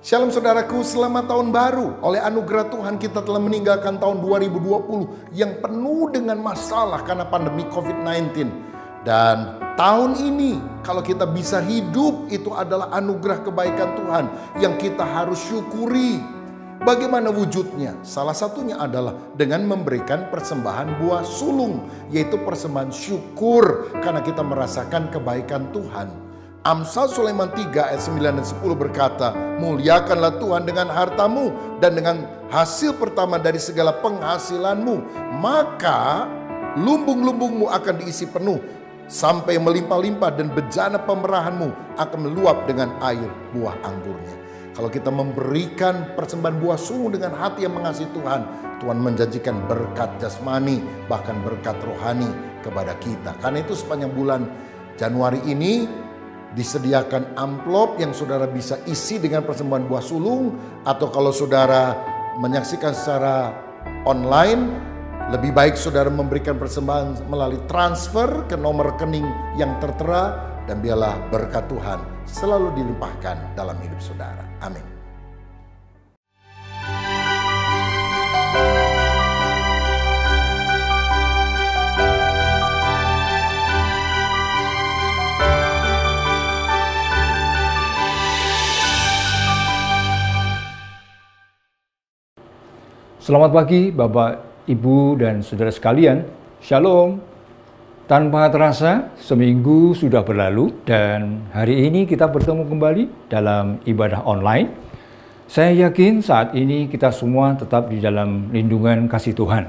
Shalom saudaraku, selamat tahun baru. Oleh anugerah Tuhan kita telah meninggalkan tahun 2020 yang penuh dengan masalah karena pandemi COVID-19. Dan tahun ini kalau kita bisa hidup itu adalah anugerah kebaikan Tuhan yang kita harus syukuri. Bagaimana wujudnya? Salah satunya adalah dengan memberikan persembahan buah sulung, yaitu persembahan syukur karena kita merasakan kebaikan Tuhan. Amsal Sulaiman 3 ayat 9 dan 10 berkata, muliakanlah Tuhan dengan hartamu dan dengan hasil pertama dari segala penghasilanmu, maka lumbung-lumbungmu akan diisi penuh sampai melimpah-limpah dan bejana pemerahanmu akan meluap dengan air buah anggurnya. Kalau kita memberikan persembahan buah sulung dengan hati yang mengasihi Tuhan, Tuhan menjanjikan berkat jasmani bahkan berkat rohani kepada kita. Karena itu sepanjang bulan Januari ini disediakan amplop yang saudara bisa isi dengan persembahan buah sulung, atau kalau saudara menyaksikan secara online, lebih baik saudara memberikan persembahan melalui transfer ke nomor rekening yang tertera, dan biarlah berkat Tuhan selalu dilimpahkan dalam hidup saudara. Amin. Selamat pagi Bapak, Ibu, dan saudara sekalian. Shalom. Tanpa terasa, seminggu sudah berlalu dan hari ini kita bertemu kembali dalam ibadah online. Saya yakin saat ini kita semua tetap di dalam lindungan kasih Tuhan.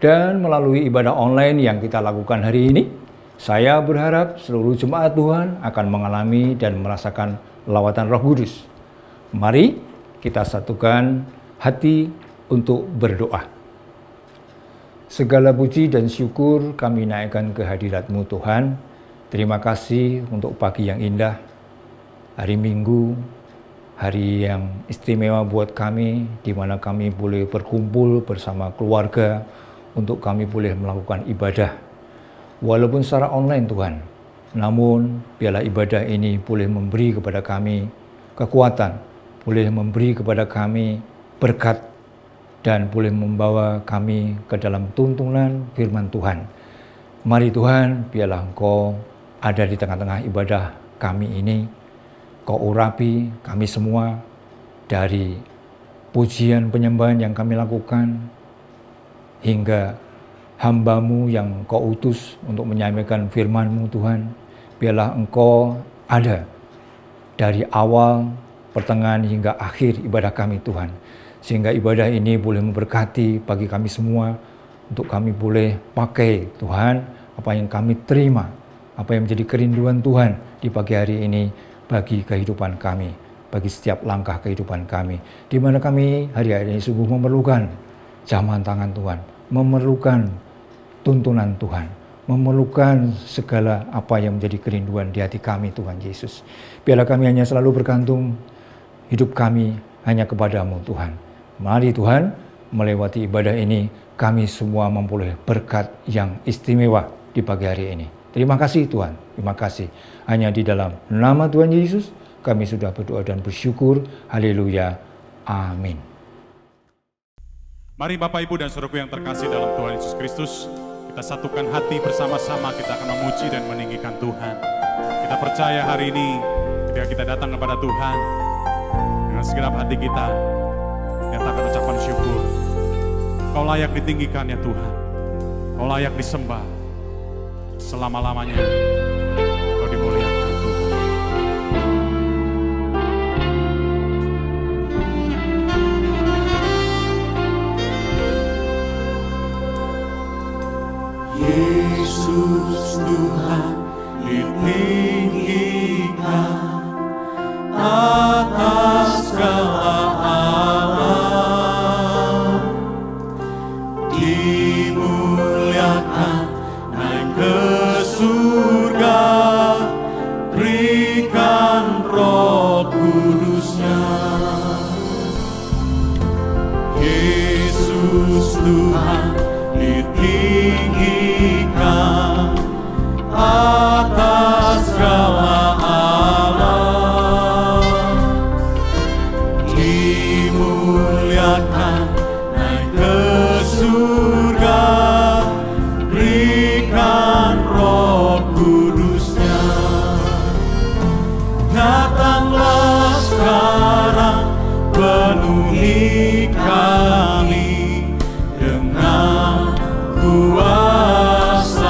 Dan melalui ibadah online yang kita lakukan hari ini, saya berharap seluruh jemaat Tuhan akan mengalami dan merasakan lawatan Roh Kudus. Mari kita satukan hati untuk berdoa. Segala puji dan syukur kami naikkan ke hadirat-Mu Tuhan. Terima kasih untuk pagi yang indah, hari Minggu, hari yang istimewa buat kami, di mana kami boleh berkumpul bersama keluarga untuk kami boleh melakukan ibadah. Walaupun secara online Tuhan, namun biarlah ibadah ini boleh memberi kepada kami kekuatan, boleh memberi kepada kami berkat, dan boleh membawa kami ke dalam tuntunan firman Tuhan. Mari Tuhan, biarlah Engkau ada di tengah-tengah ibadah kami ini. Kau urapi kami semua dari pujian penyembahan yang kami lakukan, hingga hamba-Mu yang Kau utus untuk menyampaikan firman-Mu Tuhan. Biarlah Engkau ada dari awal, pertengahan, hingga akhir ibadah kami Tuhan. Sehingga ibadah ini boleh memberkati bagi kami semua, untuk kami boleh pakai Tuhan apa yang kami terima, apa yang menjadi kerinduan Tuhan di pagi hari ini bagi kehidupan kami, bagi setiap langkah kehidupan kami, di mana kami hari-hari ini sungguh memerlukan jamahan tangan Tuhan, memerlukan tuntunan Tuhan, memerlukan segala apa yang menjadi kerinduan di hati kami Tuhan Yesus. Biarlah kami hanya selalu bergantung hidup kami hanya kepada-Mu Tuhan. Mari Tuhan, melewati ibadah ini, kami semua memperoleh berkat yang istimewa di pagi hari ini. Terima kasih Tuhan, terima kasih. Hanya di dalam nama Tuhan Yesus, kami sudah berdoa dan bersyukur. Haleluya, amin. Mari Bapak, Ibu, dan saudaraku yang terkasih dalam Tuhan Yesus Kristus, kita satukan hati bersama-sama, kita akan memuji dan meninggikan Tuhan. Kita percaya hari ini, ketika kita datang kepada Tuhan, dengan segenap hati kita, nyatakan ucapan syukur. Kau layak ditinggikan ya Tuhan. Kau layak disembah. Selama-lamanya Kau dimuliakan Tuhan. Yesus Tuhan ditinggikan atas segala alam, dimuliakan naik ke surga, berikan Roh Kudus-Nya. Yesus Tuhan ditinggikan atas segala dimuliakan, naik ke surga, berikan Roh Kudus-Nya. Datanglah sekarang, penuhi kami dengan kuasa-Mu.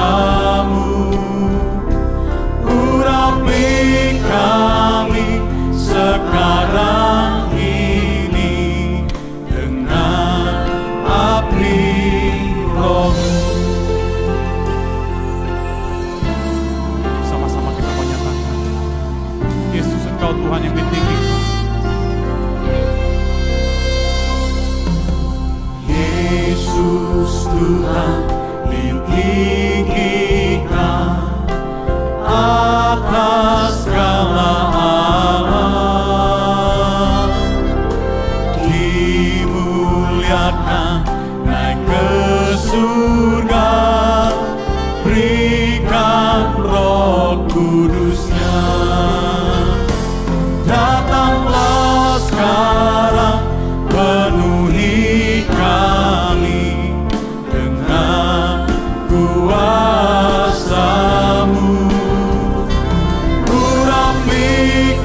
Urapi kami sekarang ini dengan api Roh-Mu. Sama-sama kita menyatakan, Yesus, Engkau Tuhan yang ditinggikan. Yesus Tuhan ditinggikan atas segala alam, dimuliakan, naik ke surga, berikan Roh Kudus-Nya. Datanglah sekarang, penuhi kami dengan kuasa-Mu. Urapi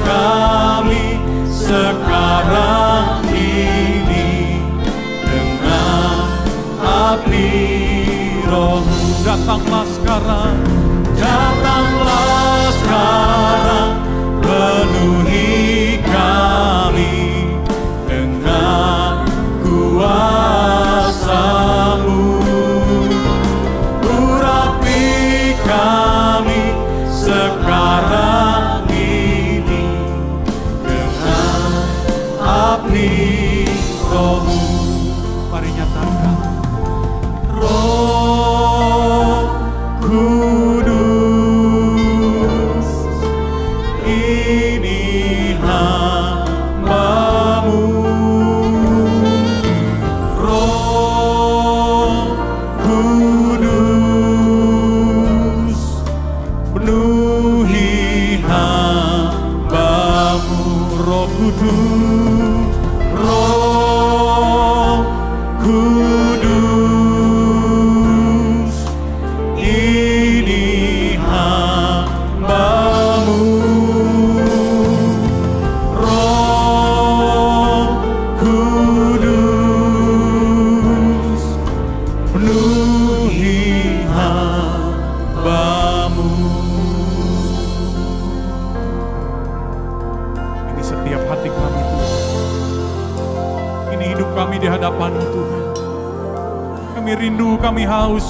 kami sekarang ini dengan api Roh-Mu. Datanglah sekarang, Datanglah sekarang, penuhi kami dengan kuasa-Mu. Urapi kami sekarang ini dengan api Roh-Mu. mari nyatakan, Roh Kudus, ini hamba-Mu. Roh Kudus, penuhi hamba-Mu. Roh Kudus, Roh Kudus, ini hamba-Mu. Roh Kudus, penuhi hamba-Mu. ini setiap hati kami Tuhan. Ini hidup kami di hadapan-Mu Tuhan. Kami rindu, kami haus.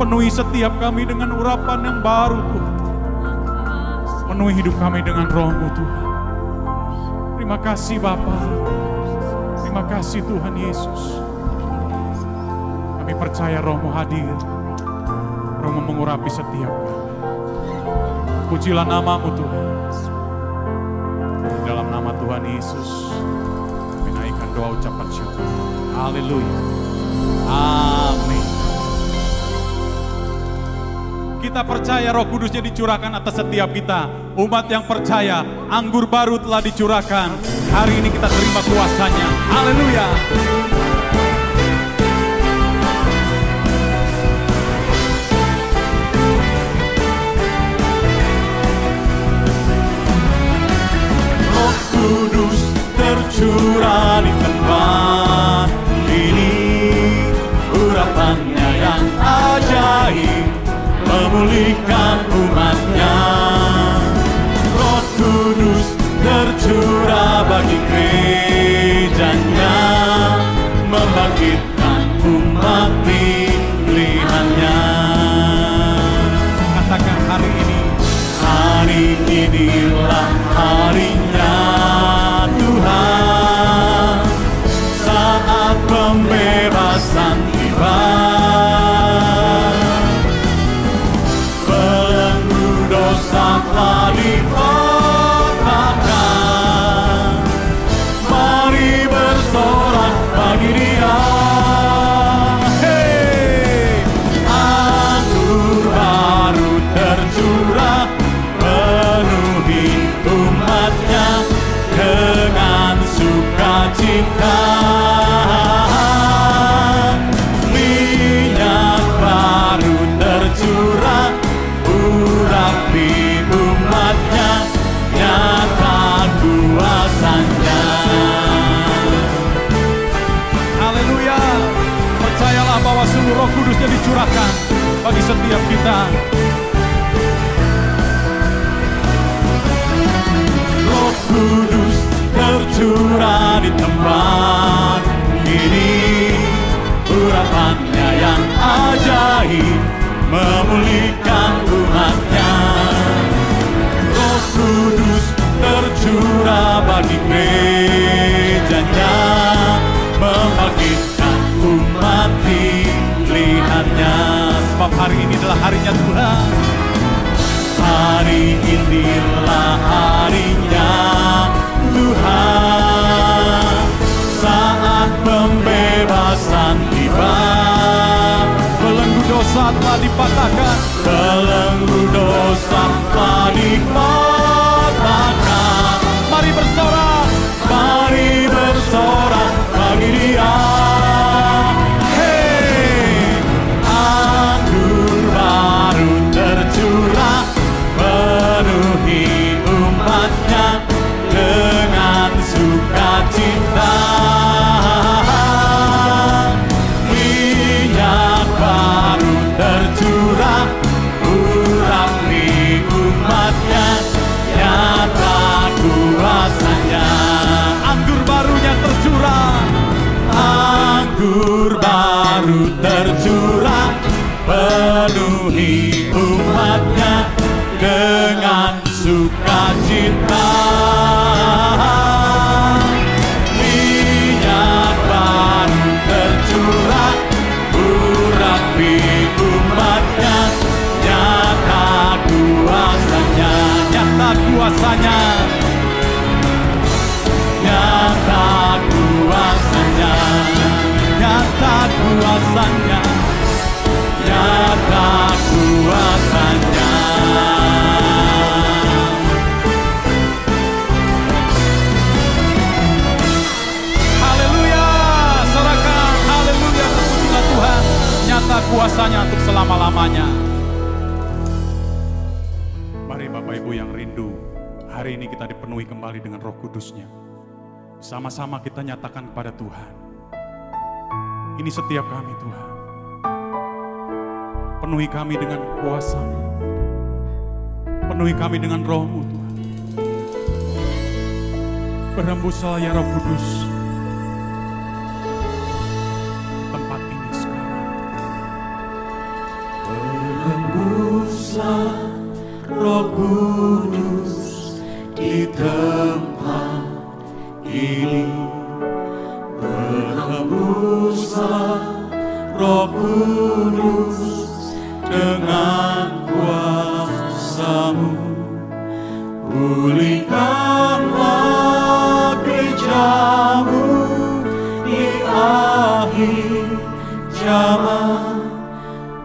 Penuhi setiap kami dengan urapan yang baru Tuhan. Penuhi hidup kami dengan Roh-Mu Tuhan. Terima kasih Bapa. Terima kasih Tuhan Yesus. Kami percaya Roh-Mu hadir. Roh-Mu mengurapi setiap kami. Pujilah nama-Mu Tuhan. Dalam nama Tuhan Yesus, kami naikkan doa ucapan syukur. Haleluya. Amin. Kita percaya Roh Kudus-Nya dicurahkan atas setiap kita. Umat yang percaya, anggur baru telah dicurahkan. Hari ini kita terima kuasanya. Haleluya. Roh Kudus tercurah di tempat ini, urapannya yang ajaib memulihkan umatnya. Roh Kudus tercurah bagi gerejanya, membangkitkan umat pilihannya. Katakan hari ini. Hari inilah harinya Tuhan, saat pembebasan tiba. Belenggu curahkan bagi setiap kita. Roh Kudus tercurah di tempat ini, urapannya yang ajaib memulihkan umatnya. Roh Kudus tercurah bagi gerejanya, membangkitkan umat pilihannya. Sebab hari ini adalah harinya Tuhan. Hari inilah harinya Tuhan, saat pembebasan tiba. Belenggu dosa telah dipatahkan, Belenggu dosa telah dipatahkan. mari bersorak, Mari bersorak bagi Dia. Hei, anggur baru tercurah, penuhi umatnya dengan sukacita. Minyak baru tercurah, urapi umatnya, nyata kuasanya. anggur barunya tercurah, Anggur baru tercurah, penuhi umatnya dengan sukacita. Minyak baru tercurah, urapi umatnya, nyata kuasanya. nyata kuasanya. Nyata kuasanya, Nyata kuasanya, nyata kuasanya. haleluya, sorakan, haleluya, terpujilah Tuhan. Nyata kuasanya untuk selama-lamanya. Mari Bapak Ibu yang rindu, hari ini kita dipenuhi kembali dengan Roh Kudus-Nya. Sama-sama kita nyatakan kepada Tuhan, ini setiap kami Tuhan. Penuhi kami dengan kuasa-Mu, penuhi kami dengan Roh-Mu Tuhan. Berembuslah ya Roh Kudus tempat ini sekarang. Berembuslah Roh Kudus di tempat ini. Berembuslah Roh Kudus dengan kuasa-Mu. Pulihkanlah gereja-Mu di akhir zaman.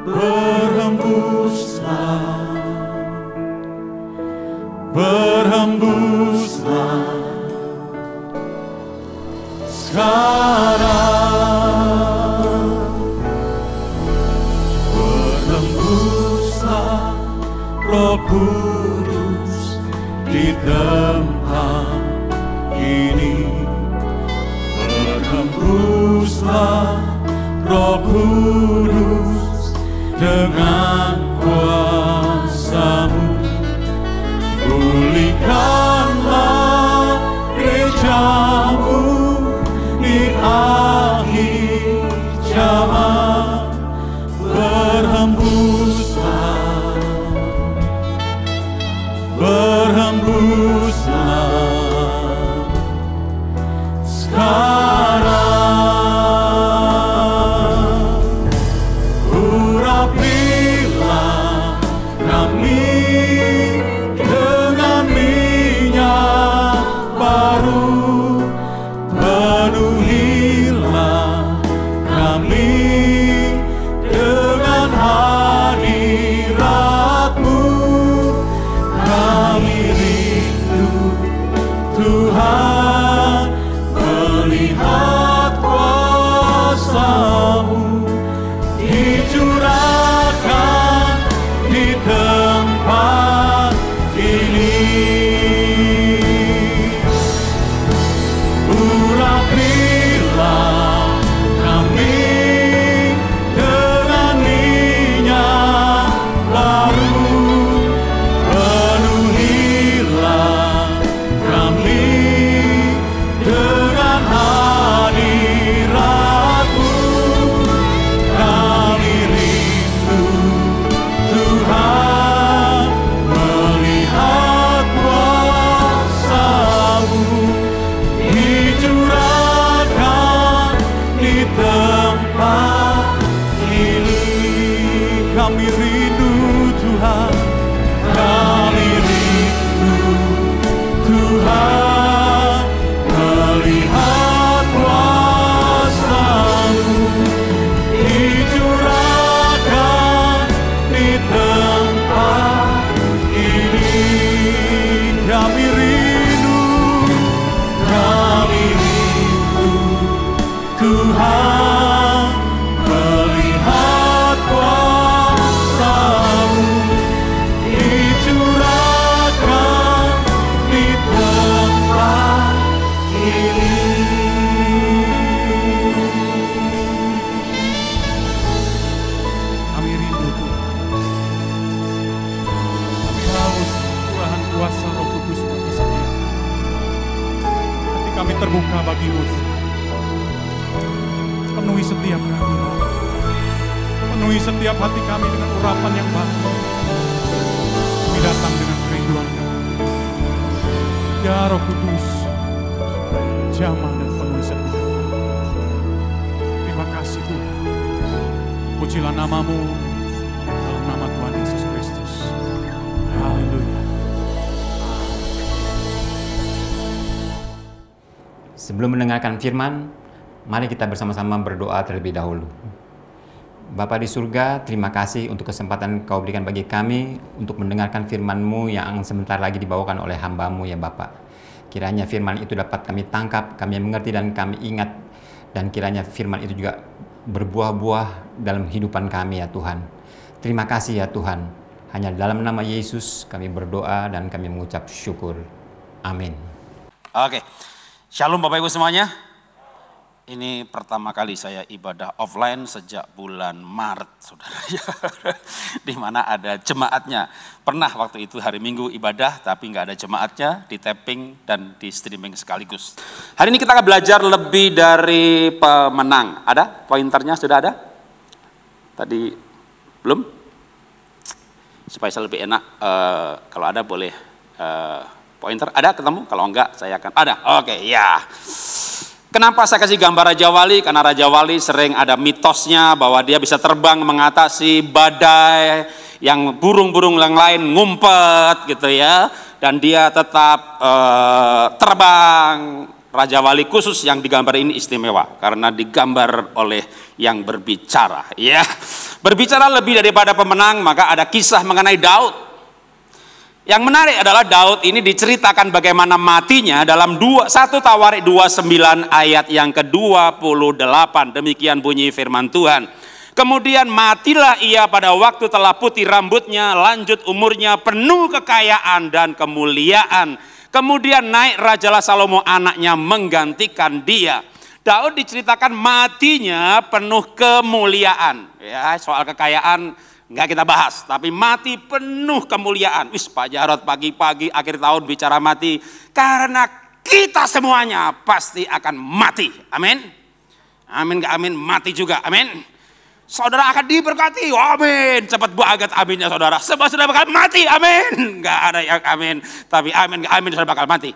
Berembuslah, berembuslah sekarang. Berembuslah Roh Kudus di tempat ini. Berembuslah Roh Kudus dengan kuasa-Mu. Pulihkanlah gereja-Mu di akhir zaman. Berembuslah, berembuslah sekarang. Urapilah Kami rindu Tuhan, kami rindu Tuhan, melihat kuasa-Mu dicurahkan di tempat ini. Kami rindu Tuhan, melihat kuasa-Mu dicurahkan di tempat ini. Kami rindu Tuhan. Kami haus Tuhan kuasa Roh Kudus berkesedia. Hati kami terbuka bagi-Mu. Penuhi setiap kami, penuhi setiap hati kami dengan urapan yang baru. Kami datang dengan kerinduan kami. Ya Roh Kudus, jamah dan penuhi setiap kami. Terima kasih Tuhan. Pujilah nama-Mu dalam nama Tuhan Yesus Kristus. Haleluya. Sebelum mendengarkan firman, mari kita bersama-sama berdoa terlebih dahulu. Bapa di surga, terima kasih untuk kesempatan Kau berikan bagi kami untuk mendengarkan firman-Mu yang sebentar lagi dibawakan oleh hamba-Mu ya Bapa. Kiranya firman itu dapat kami tangkap, kami mengerti dan kami ingat. Dan kiranya firman itu juga berbuah-buah dalam kehidupan kami ya Tuhan. Terima kasih ya Tuhan. Hanya dalam nama Yesus kami berdoa dan kami mengucap syukur. Amin. Oke, Shalom Bapak Ibu semuanya. Ini pertama kali saya ibadah offline sejak bulan Maret, saudara. Di mana ada jemaatnya. Pernah waktu itu hari Minggu ibadah, tapi nggak ada jemaatnya, di tapping dan di streaming sekaligus. Hari ini kita akan belajar lebih dari pemenang. Ada pointernya, sudah ada? Tadi belum? Supaya saya lebih enak, kalau ada boleh pointer. Ada ketemu? Kalau enggak saya akan ada. Oke, ya. Kenapa saya kasih gambar Raja Wali? Karena Raja Wali sering ada mitosnya bahwa dia bisa terbang mengatasi badai yang burung-burung yang lain ngumpet gitu ya. Dan dia tetap terbang. Raja Wali khusus yang digambar ini istimewa karena digambar oleh yang berbicara ya. Berbicara lebih daripada pemenang, maka ada kisah mengenai Daud. Yang menarik adalah Daud ini diceritakan bagaimana matinya dalam 1 Tawarik 29 ayat yang ke-28. Demikian bunyi firman Tuhan. Kemudian matilah ia pada waktu telah putih rambutnya, lanjut umurnya, penuh kekayaan dan kemuliaan. Kemudian naik Rajalah Salomo anaknya menggantikan dia. Daud diceritakan matinya penuh kemuliaan. Ya, soal kekayaan nggak kita bahas, tapi mati penuh kemuliaan. Wis, Pak Jarod pagi-pagi akhir tahun bicara mati, karena kita semuanya pasti akan mati. Amin. Amin nggak amin, mati juga. Amin. Saudara akan diberkati. Amin. Cepat banget aminnya saudara. Semua sudah bakal mati. Amin. Nggak ada yang amin, tapi amin nggak amin sudah bakal mati.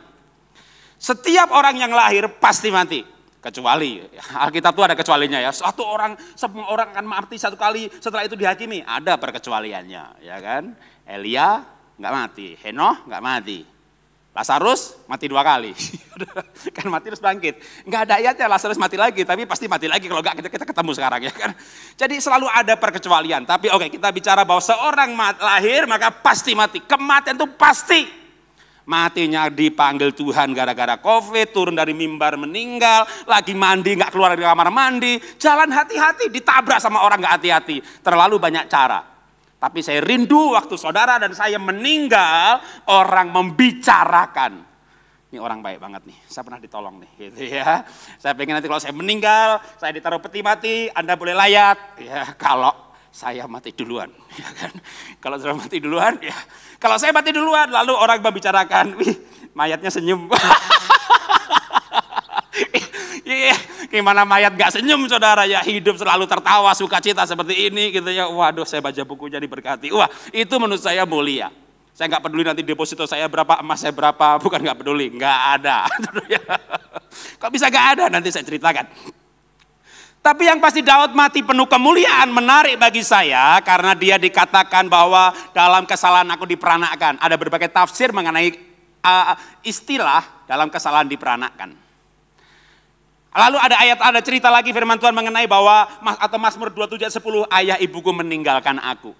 Setiap orang yang lahir pasti mati. Kecuali, Alkitab itu ada kecualinya ya. Semua orang akan mati satu kali, setelah itu dihakimi. Ada perkecualiannya, ya kan? Elia nggak mati, Henoh nggak mati, Lazarus mati 2 kali, kan mati terus bangkit. Nggak ada ayatnya Lazarus mati lagi, tapi pasti mati lagi kalau nggak kita ketemu sekarang ya kan. Jadi selalu ada perkecualian. Tapi oke, kita bicara bahwa seorang lahir maka pasti mati. Kematian itu pasti. Matinya dipanggil Tuhan gara-gara COVID, turun dari mimbar meninggal, lagi mandi nggak keluar dari kamar mandi, jalan hati-hati ditabrak sama orang nggak hati-hati. Terlalu banyak cara. Tapi saya rindu waktu saudara dan saya meninggal, orang membicarakan. Ini orang baik banget nih, saya pernah ditolong nih gitu ya. Saya pengen nanti kalau saya meninggal, saya ditaruh peti mati, Anda boleh layat. Ya, kalau saya mati duluan, ya kan? Kalau sudah mati duluan, ya. Kalau saya mati duluan, lalu orang membicarakan, wih, mayatnya senyum. Gimana mayat gak senyum saudara ya, hidup selalu tertawa, sukacita seperti ini gitu ya. Waduh, saya baca bukunya diberkati. Wah, itu menurut saya mulia. Saya nggak peduli nanti deposito saya berapa, emas saya berapa, bukan nggak peduli, nggak ada. Kok bisa nggak ada? Nanti saya ceritakan. Tapi yang pasti Daud mati penuh kemuliaan menarik bagi saya karena dia dikatakan bahwa dalam kesalahan aku diperanakkan. Ada berbagai tafsir mengenai istilah dalam kesalahan diperanakkan. Lalu ada cerita lagi firman Tuhan mengenai bahwa atau Mazmur 27 ayat 10, ayah ibuku meninggalkan aku.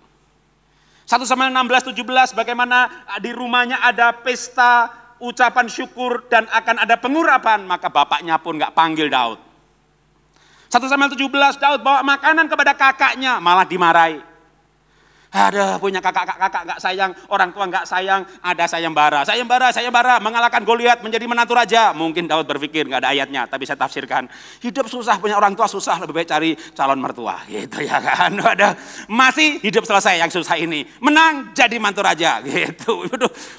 1 Samuel 16:17 bagaimana di rumahnya ada pesta ucapan syukur dan akan ada pengurapan, maka bapaknya pun gak panggil Daud. 1 Samuel 17 Daud bawa makanan kepada kakaknya malah dimarahi. Ada punya kakak gak sayang, orang tua gak sayang, ada sayembara, mengalahkan Goliat menjadi menantu raja. Mungkin Daud berpikir gak ada ayatnya, tapi saya tafsirkan, hidup susah punya orang tua susah, lebih baik cari calon mertua, gitu ya kan. Ada masih hidup selesai yang susah ini, menang jadi mantu raja, gitu.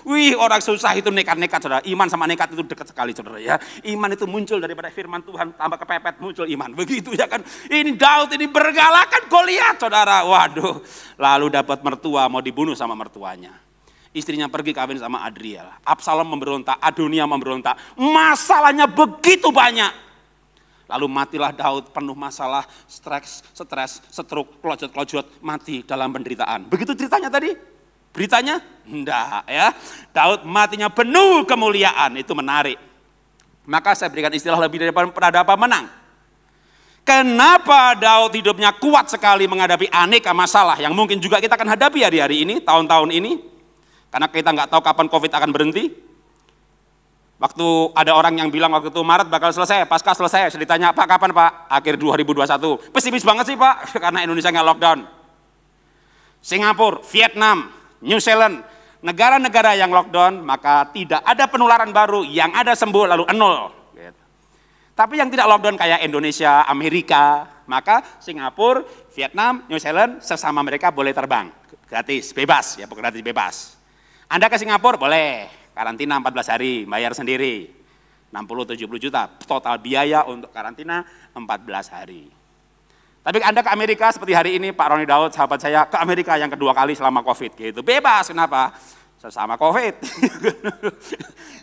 Wih, orang susah itu nekat-nekat, saudara. Iman sama nekat itu dekat sekali, saudara ya. Iman itu muncul daripada firman Tuhan, tambah kepepet muncul iman, begitu ya kan. Ini Daud ini bergalakkan Goliat, saudara. Waduh, lalu dapat mertua, mau dibunuh sama mertuanya. Istrinya pergi kawin sama Adriel. Absalom memberontak, Adonia memberontak. Masalahnya begitu banyak. Lalu matilah Daud penuh masalah, stres, stroke, kelojot, mati dalam penderitaan. Begitu ceritanya tadi? Beritanya? Enggak ya. Daud matinya penuh kemuliaan, itu menarik. Maka saya berikan istilah lebih daripada peradaban menang. Kenapa Daud hidupnya kuat sekali menghadapi aneka masalah yang mungkin juga kita akan hadapi hari-hari ini, tahun-tahun ini. Karena kita nggak tahu kapan COVID akan berhenti. Waktu ada orang yang bilang waktu itu Maret bakal selesai, pasca selesai. Saya ditanya, Pak kapan Pak? Akhir 2021. Pesimis banget sih Pak, karena Indonesia nggak lockdown. Singapura, Vietnam, New Zealand, negara-negara yang lockdown, maka tidak ada penularan baru, yang ada sembuh lalu 0. Tapi yang tidak lockdown kayak Indonesia, Amerika, maka Singapura, Vietnam, New Zealand, sesama mereka boleh terbang. Gratis, bebas, ya gratis bebas. Anda ke Singapura boleh, karantina 14 hari, bayar sendiri. 60-70 juta, total biaya untuk karantina 14 hari. Tapi Anda ke Amerika seperti hari ini, Pak Roni Daud, sahabat saya, ke Amerika yang kedua kali selama COVID, gitu. Bebas, kenapa? Sesama COVID,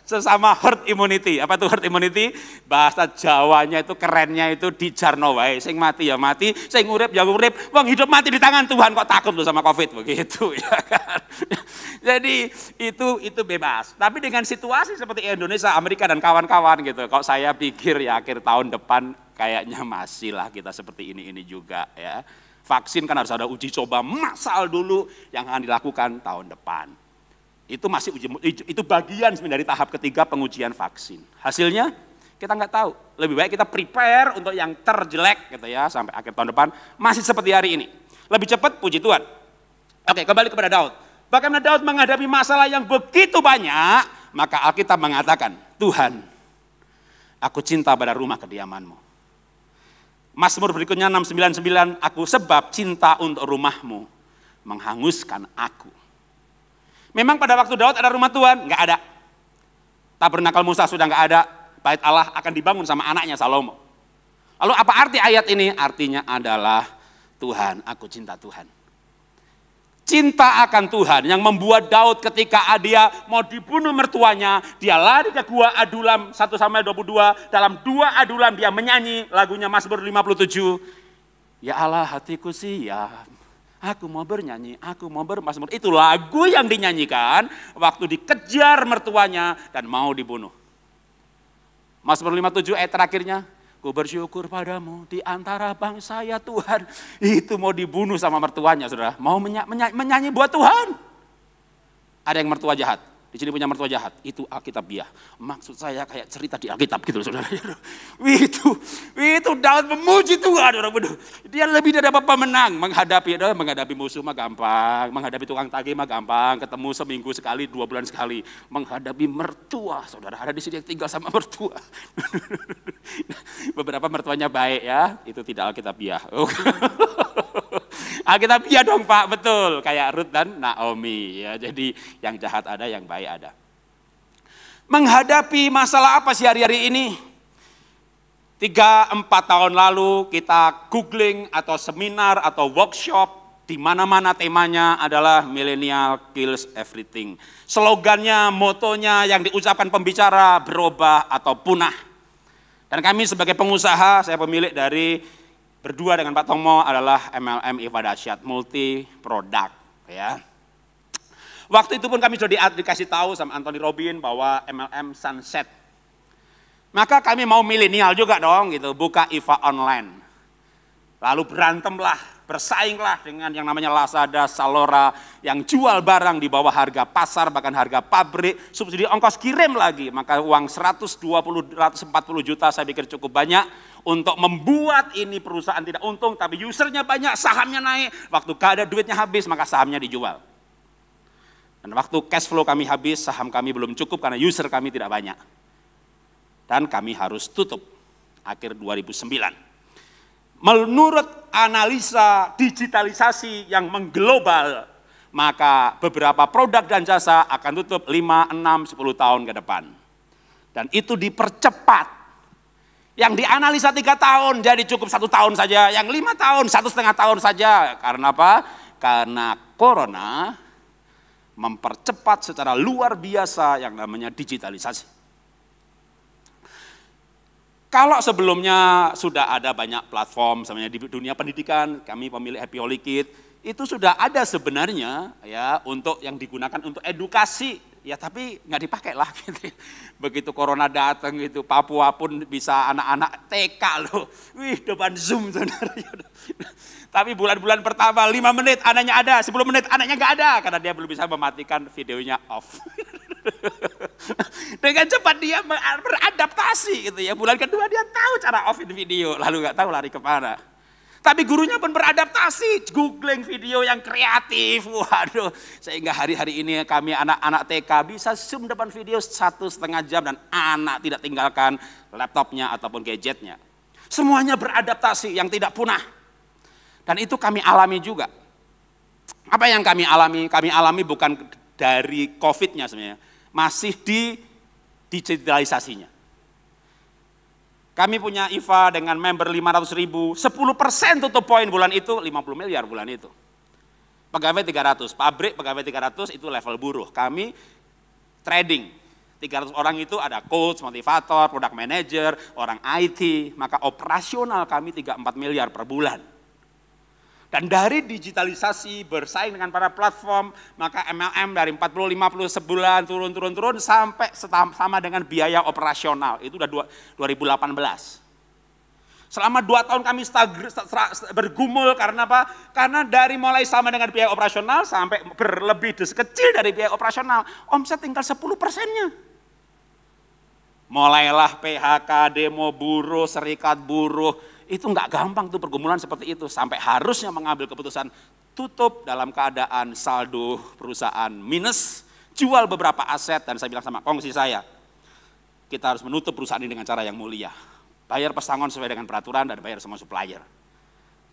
sesama herd immunity. Apa itu herd immunity? Bahasa Jawanya itu kerennya itu di jarno wae. Sing mati ya mati, sing urip ya urip. Wong hidup mati di tangan Tuhan, kok takut loh sama COVID begitu ya kan. Jadi itu bebas. Tapi dengan situasi seperti Indonesia, Amerika dan kawan-kawan gitu. Kok saya pikir ya akhir tahun depan kayaknya masih lah kita seperti ini juga ya. Vaksin kan harus ada uji coba massal dulu yang akan dilakukan tahun depan. Itu masih itu bagian dari tahap ketiga pengujian vaksin. Hasilnya kita nggak tahu. Lebih baik kita prepare untuk yang terjelek gitu ya sampai akhir tahun depan masih seperti hari ini. Lebih cepat, puji Tuhan. Oke, kembali kepada Daud. Bagaimana Daud menghadapi masalah yang begitu banyak, maka Alkitab mengatakan, Tuhan, aku cinta pada rumah kediaman-Mu. Mazmur berikutnya 699, aku sebab cinta untuk rumah-Mu menghanguskan aku. Memang pada waktu Daud ada rumah Tuhan? Enggak ada. Tabernakel Musa sudah enggak ada. Bait Allah akan dibangun sama anaknya Salomo. Lalu apa arti ayat ini? Artinya adalah Tuhan, aku cinta Tuhan. Cinta akan Tuhan yang membuat Daud ketika dia mau dibunuh mertuanya, dia lari ke gua Adulam, 1 Samuel 22, dalam 2 Adulam dia menyanyi lagunya Mazmur 57. Ya Allah hatiku siap. Aku mau bernyanyi, aku mau bermazmur. Itu lagu yang dinyanyikan waktu dikejar mertuanya dan mau dibunuh. Mazmur 57 ayat terakhirnya, ku bersyukur padamu di antara bangsa ya Tuhan. Itu mau dibunuh sama mertuanya, saudara. Mau menyanyi buat Tuhan. Ada yang mertua jahat. Di sini punya mertua jahat, itu Alkitabiah. Maksud saya kayak cerita di Alkitab gitu, saudara. Itu Daud memuji Tuhan. Dia lebih dari apa pemenang. Menghadapi musuh mah gampang, menghadapi tukang tagih mah gampang, ketemu seminggu sekali, 2 bulan sekali. Menghadapi mertua, saudara. Ada di sini yang tinggal sama mertua. Beberapa mertuanya baik ya, itu tidak Alkitabiah. Alkitabiah dong Pak, betul. Kayak Ruth dan Naomi ya. Jadi yang jahat ada, yang baik ada. Menghadapi masalah apa sih hari-hari ini? 3-4 tahun lalu kita googling atau seminar atau workshop, di mana-mana temanya adalah millennial kills everything. Slogannya, motonya yang diucapkan pembicara berubah atau punah. Dan kami sebagai pengusaha, saya pemilik dari berdua dengan Pak Tomo adalah MLM IFA Dahsyat, multi produk ya. Waktu itu pun kami sudah dikasih tahu sama Anthony Robin bahwa MLM sunset. Maka kami mau milenial juga dong gitu, buka IFA online. Lalu berantemlah, bersainglah dengan yang namanya Lazada, Zalora yang jual barang di bawah harga pasar, bahkan harga pabrik, subsidi ongkos kirim lagi. Maka uang 140 juta saya pikir cukup banyak untuk membuat ini perusahaan tidak untung, tapi usernya banyak, sahamnya naik. Waktu ada duitnya habis, maka sahamnya dijual. Dan waktu cash flow kami habis, saham kami belum cukup karena user kami tidak banyak. Dan kami harus tutup akhir 2009. Menurut analisa digitalisasi yang mengglobal, maka beberapa produk dan jasa akan tutup 5, 6, 10 tahun ke depan. Dan itu dipercepat. Yang dianalisa 3 tahun jadi cukup 1 tahun saja, yang 5 tahun, 1,5 tahun saja. Karena apa? Karena corona mempercepat secara luar biasa yang namanya digitalisasi. Kalau sebelumnya sudah ada banyak platform, sebenarnya di dunia pendidikan, kami pemilik Happy Holy Kid, itu sudah ada sebenarnya ya untuk yang digunakan untuk edukasi, ya tapi nggak dipakai lah gitu. Begitu corona datang gitu, Papua pun bisa anak-anak TK loh, wih depan Zoom sebenarnya. Tapi bulan-bulan pertama 5 menit anaknya ada, 10 menit anaknya nggak ada karena dia belum bisa mematikan videonya off. Dengan cepat dia beradaptasi gitu ya. Bulan kedua dia tahu cara offin video, lalu nggak tahu lari kemana. Tapi gurunya pun beradaptasi, googling video yang kreatif, waduh. Sehingga hari-hari ini kami anak-anak TK bisa zoom depan video 1,5 jam dan anak tidak tinggalkan laptopnya ataupun gadgetnya. Semuanya beradaptasi yang tidak punah. Dan itu kami alami juga. Apa yang kami alami? Kami alami bukan dari COVID-nya sebenarnya, masih di digitalisasinya. Kami punya IFA dengan member 500.000, 10% tutup poin bulan itu 50 miliar bulan itu. Pegawai 300, pabrik pegawai 300 itu level buruh. Kami trading, 300 orang itu ada coach, motivator, product manager, orang IT, maka operasional kami 3-4 miliar per bulan. Dan dari digitalisasi bersaing dengan para platform, maka MLM dari 40-50 sebulan turun sampai sama dengan biaya operasional. Itu udah 2018. Selama 2 tahun kami bergumul karena apa? Karena dari mulai sama dengan biaya operasional sampai berlebih kecil dari biaya operasional, omset tinggal 10%-nya. Mulailah PHK, demo buruh, serikat buruh. Itu nggak gampang tuh pergumulan seperti itu, sampai harusnya mengambil keputusan tutup dalam keadaan saldo perusahaan minus, jual beberapa aset, dan saya bilang sama kongsi saya, kita harus menutup perusahaan ini dengan cara yang mulia. Bayar pesangon sesuai dengan peraturan dan bayar semua supplier.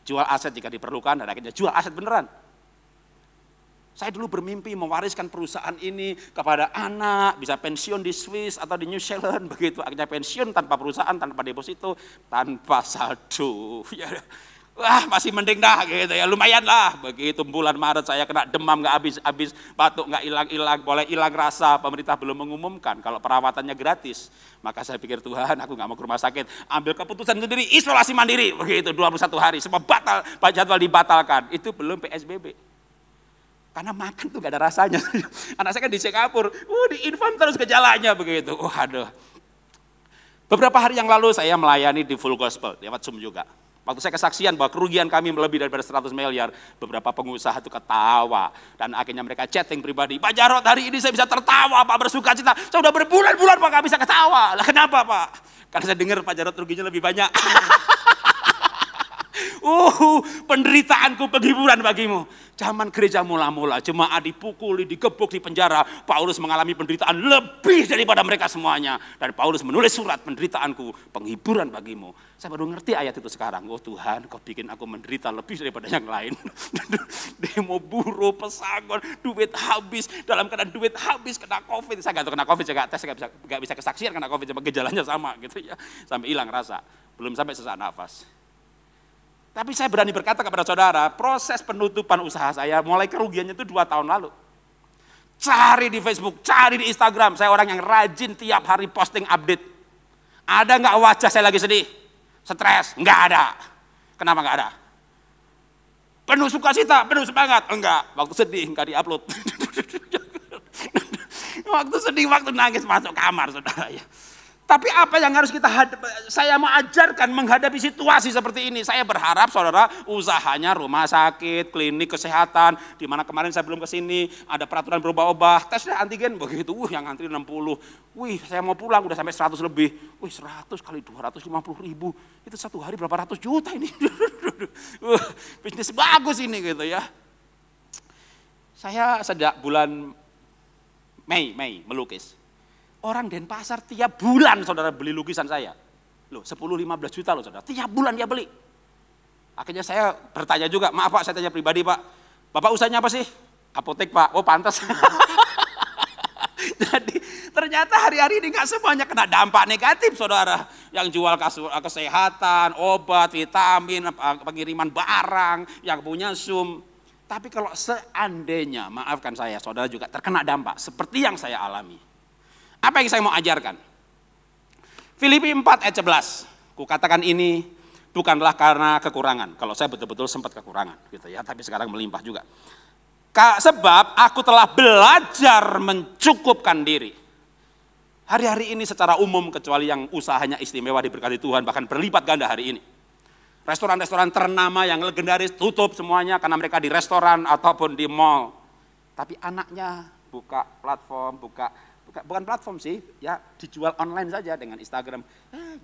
Jual aset jika diperlukan dan akhirnya jual aset beneran. Saya dulu bermimpi mewariskan perusahaan ini kepada anak, bisa pensiun di Swiss atau di New Zealand, begitu akhirnya pensiun tanpa perusahaan, tanpa deposito, tanpa saldo. Ya, wah masih mending dah gitu ya, lumayan lah. Begitu bulan Maret saya kena demam nggak habis, batuk nggak hilang, boleh hilang rasa, pemerintah belum mengumumkan kalau perawatannya gratis. Maka saya pikir Tuhan, aku nggak mau ke rumah sakit, ambil keputusan sendiri, isolasi mandiri, begitu 21 hari, semua batal, jadwal dibatalkan, itu belum PSBB. Karena makan tuh gak ada rasanya. Anak saya kan di Singapura, diinfom terus gejalanya begitu. Waduh. Beberapa hari yang lalu saya melayani di Full Gospel, lewat Zoom juga. Waktu saya kesaksian bahwa kerugian kami lebih daripada 100 miliar, beberapa pengusaha itu ketawa. Dan akhirnya mereka chatting pribadi, Pak Jarod hari ini saya bisa tertawa, Pak bersuka cita. Saya udah berbulan-bulan Pak gak bisa ketawa. Lah kenapa Pak? Karena saya dengar Pak Jarod ruginya lebih banyak. Penderitaanku penghiburan bagimu. Zaman gereja mula-mula, jemaat dipukuli, digebuk, di penjara. Paulus mengalami penderitaan lebih daripada mereka semuanya. Dan Paulus menulis surat, penderitaanku penghiburan bagimu. Saya baru ngerti ayat itu sekarang. Oh Tuhan, kau bikin aku menderita lebih daripada yang lain. Demo buruh, pesangon, duit habis. Dalam keadaan duit habis, kena COVID. Saya gak tahu kena COVID, saya gak tes, saya gak bisa kesaksian kena COVID. Cuma gejalanya sama gitu ya. Sampai hilang rasa. Belum sampai sesak nafas. Tapi saya berani berkata kepada saudara, proses penutupan usaha saya mulai kerugiannya itu 2 tahun lalu. Cari di Facebook, cari di Instagram, saya orang yang rajin tiap hari posting update. Ada nggak wajah saya lagi sedih? Stres? Nggak ada. Kenapa nggak ada? Penuh sukacita, penuh semangat. Enggak, waktu sedih nggak diupload. Waktu sedih, waktu nangis masuk kamar, saudara ya. Tapi apa yang harus kita saya mau ajarkan menghadapi situasi seperti ini. Saya berharap saudara usahanya rumah sakit, klinik kesehatan, di mana kemarin saya belum ke sini, ada peraturan berubah-ubah, tes antigen begitu, yang antri 60. Wih, saya mau pulang udah sampai 100 lebih. Wih, 100 kali 250 ribu, itu satu hari berapa ratus juta ini. Bisnis bagus ini gitu ya. Saya sejak bulan Mei melukis. Orang Denpasar tiap bulan saudara beli lukisan saya. Loh 10-15 juta loh saudara, tiap bulan dia beli. Akhirnya saya bertanya juga, maaf Pak, saya tanya pribadi Pak. Bapak usahanya apa sih? Apotek Pak, oh pantas. Jadi ternyata hari-hari ini gak semuanya kena dampak negatif saudara. Yang jual kesehatan, obat, vitamin, pengiriman barang, yang punya Zoom. Tapi kalau seandainya, maafkan saya, saudara juga terkena dampak seperti yang saya alami. Apa yang saya mau ajarkan? Filipi 4 ayat 11. Kukatakan ini bukanlah karena kekurangan. Kalau saya betul-betul sempat kekurangan gitu ya, tapi sekarang melimpah juga. Sebab aku telah belajar mencukupkan diri. Hari-hari ini secara umum, kecuali yang usahanya istimewa diberkati Tuhan, bahkan berlipat ganda hari ini. Restoran-restoran ternama yang legendaris tutup semuanya karena mereka di restoran ataupun di mall. Tapi anaknya buka platform, bukan platform sih, ya dijual online saja dengan Instagram.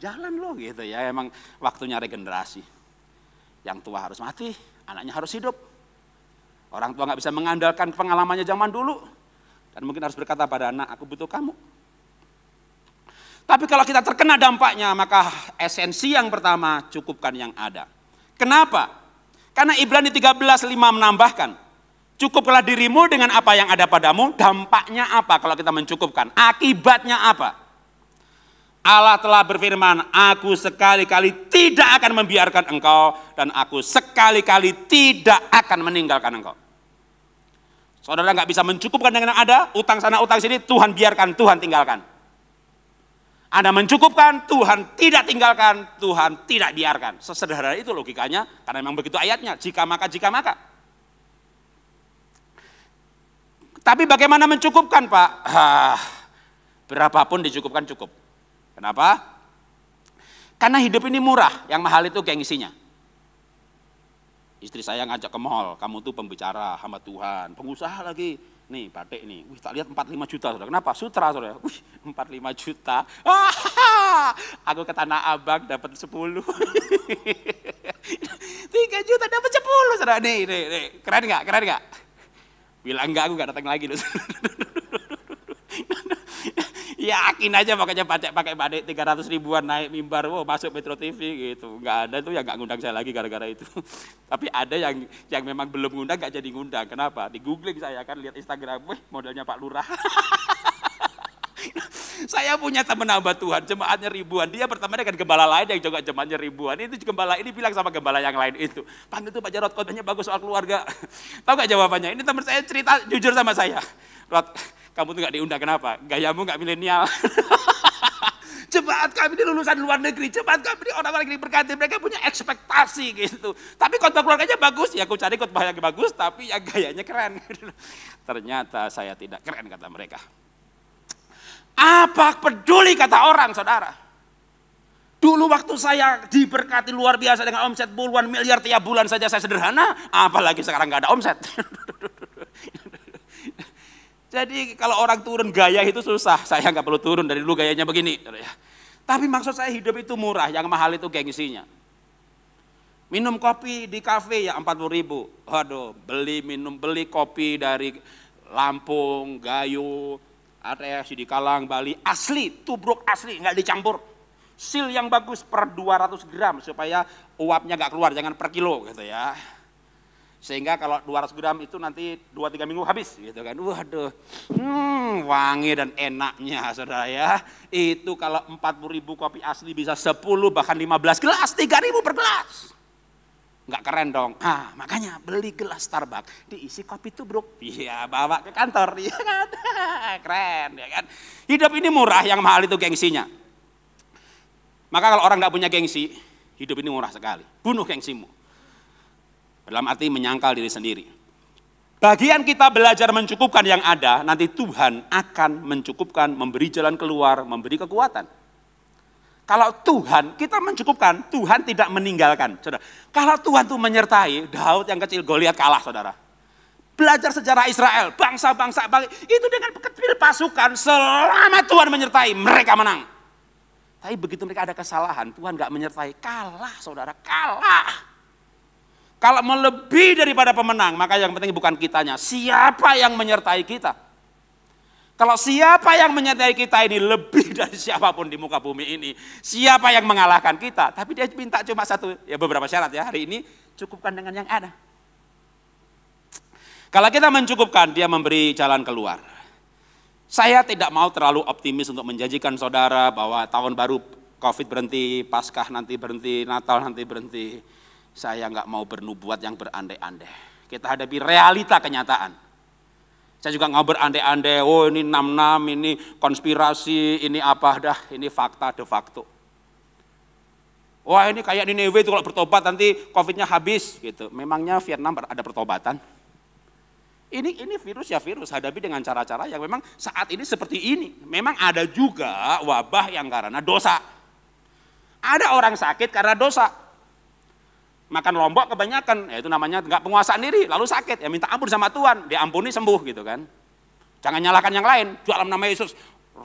Jalan loh gitu ya, emang waktunya regenerasi. Yang tua harus mati, anaknya harus hidup. Orang tua nggak bisa mengandalkan pengalamannya zaman dulu. Dan mungkin harus berkata pada anak, aku butuh kamu. Tapi kalau kita terkena dampaknya, maka esensi yang pertama, cukupkan yang ada. Kenapa? Karena Ibrani 13:5 menambahkan, cukuplah dirimu dengan apa yang ada padamu. Dampaknya apa kalau kita mencukupkan? Akibatnya apa? Allah telah berfirman, aku sekali-kali tidak akan membiarkan engkau, dan aku sekali-kali tidak akan meninggalkan engkau. Saudara nggak bisa mencukupkan dengan yang ada, utang sana utang sini, Tuhan biarkan, Tuhan tinggalkan. Anda mencukupkan, Tuhan tidak tinggalkan, Tuhan tidak biarkan. Sesederhana itu logikanya, karena memang begitu ayatnya, jika maka, jika maka. Tapi bagaimana mencukupkan Pak? Berapapun dicukupkan cukup. Kenapa? Karena hidup ini murah, yang mahal itu gengsinya. Istri saya ngajak ke mall, kamu tuh pembicara hamba Tuhan, pengusaha lagi. Nih batik nih, wih tak lihat 45 juta saudara. Kenapa? Sutra saudara, wih 45 juta. Aku ke Tanah Abang dapat 10. 3 juta dapat 10 saudara. Nih, keren nggak? Bilang enggak, aku gak datang lagi loh. Yakin aja makanya pakai batik 300 ribuan naik mimbar, masuk Metro TV gitu. Enggak ada tuh yang enggak ngundang saya lagi gara-gara itu. Tapi ada yang memang belum ngundang enggak jadi ngundang. Kenapa? Di googling saya kan lihat Instagram, modelnya Pak Lurah. Saya punya teman hamba Tuhan, jemaatnya ribuan. Dia berteman dengan gembala lain yang juga jemaatnya ribuan. Itu gembala ini bilang sama gembala yang lain itu, panggil tuh Pak Jarod, khotbahnya bagus soal keluarga. Tahu gak jawabannya? Ini teman saya cerita jujur sama saya. Rod, kamu tuh gak diundang, kenapa? Gayamu gak milenial. Jemaat kami ini lulusan luar negeri, jemaat kami ini orang-orang yang berkati, mereka punya ekspektasi gitu. Tapi khotbah keluarganya bagus, ya aku cari khotbah yang bagus, tapi yang gayanya keren. Ternyata saya tidak keren, kata mereka. Apa peduli kata orang, saudara? Dulu waktu saya diberkati luar biasa dengan omset puluhan miliar tiap bulan saja saya sederhana, apalagi sekarang gak ada omset. Jadi kalau orang turun gaya itu susah, saya nggak perlu turun, dari dulu gayanya begini. Tapi maksud saya hidup itu murah, yang mahal itu gengsinya. Minum kopi di kafe ya 40 ribu, waduh beli kopi dari Lampung, Gayo, ada di Kalang, Bali, asli, tubruk asli, nggak dicampur. Sil yang bagus per 200 gram supaya uapnya nggak keluar, jangan per kilo gitu ya. Sehingga kalau 200 gram itu nanti 2-3 minggu habis gitu kan. Waduh, wangi dan enaknya saudara ya. Itu kalau 40 ribu kopi asli bisa 10 bahkan 15 gelas, 3 ribu per gelas. Nggak keren dong. Makanya beli gelas Starbucks diisi kopi tubruk. Iya, bawa ke kantor. Iya kan? Keren ya kan. Hidup ini murah, yang mahal itu gengsinya. Maka kalau orang nggak punya gengsi, Hidup ini murah sekali. Bunuh gengsimu. Dalam arti menyangkal diri sendiri. Bagian kita belajar mencukupkan yang ada, nanti Tuhan akan mencukupkan, memberi jalan keluar, memberi kekuatan. Kalau Tuhan, kita mencukupkan, Tuhan tidak meninggalkan. Saudara, kalau Tuhan tuh menyertai, Daud yang kecil, Goliat kalah, saudara. Belajar sejarah Israel, bangsa-bangsa, itu dengan kecil pasukan, selama Tuhan menyertai, mereka menang. Tapi begitu mereka ada kesalahan, Tuhan gak menyertai, kalah saudara, kalah. Kalau mau lebih daripada pemenang, maka yang penting bukan kitanya, siapa yang menyertai kita. Kalau siapa yang menyertai kita ini lebih dari siapapun di muka bumi ini, siapa yang mengalahkan kita. Tapi dia minta cuma satu, ya beberapa syarat ya, hari ini cukupkan dengan yang ada. Kalau kita mencukupkan, dia memberi jalan keluar. Saya tidak mau terlalu optimis untuk menjanjikan saudara bahwa tahun baru Covid berhenti, Paskah nanti berhenti, Natal nanti berhenti. Saya nggak mau bernubuat yang berandai-andai. Kita hadapi realita kenyataan. Saya juga nggak berandai-andai, oh ini 66, ini konspirasi, ini apa dah, ini fakta de facto. Wah ini kayak Nineveh itu kalau bertobat nanti Covid-nya habis gitu. Memangnya Vietnam ada pertobatan? Ini virus ya virus, hadapi dengan cara-cara yang memang saat ini seperti ini. Memang ada juga wabah yang karena dosa. Ada orang sakit karena dosa. Makan lombok kebanyakan, ya itu namanya nggak penguasaan diri, lalu sakit, ya minta ampun sama Tuhan, diampuni sembuh gitu kan. Jangan nyalakan yang lain, dalam nama Yesus,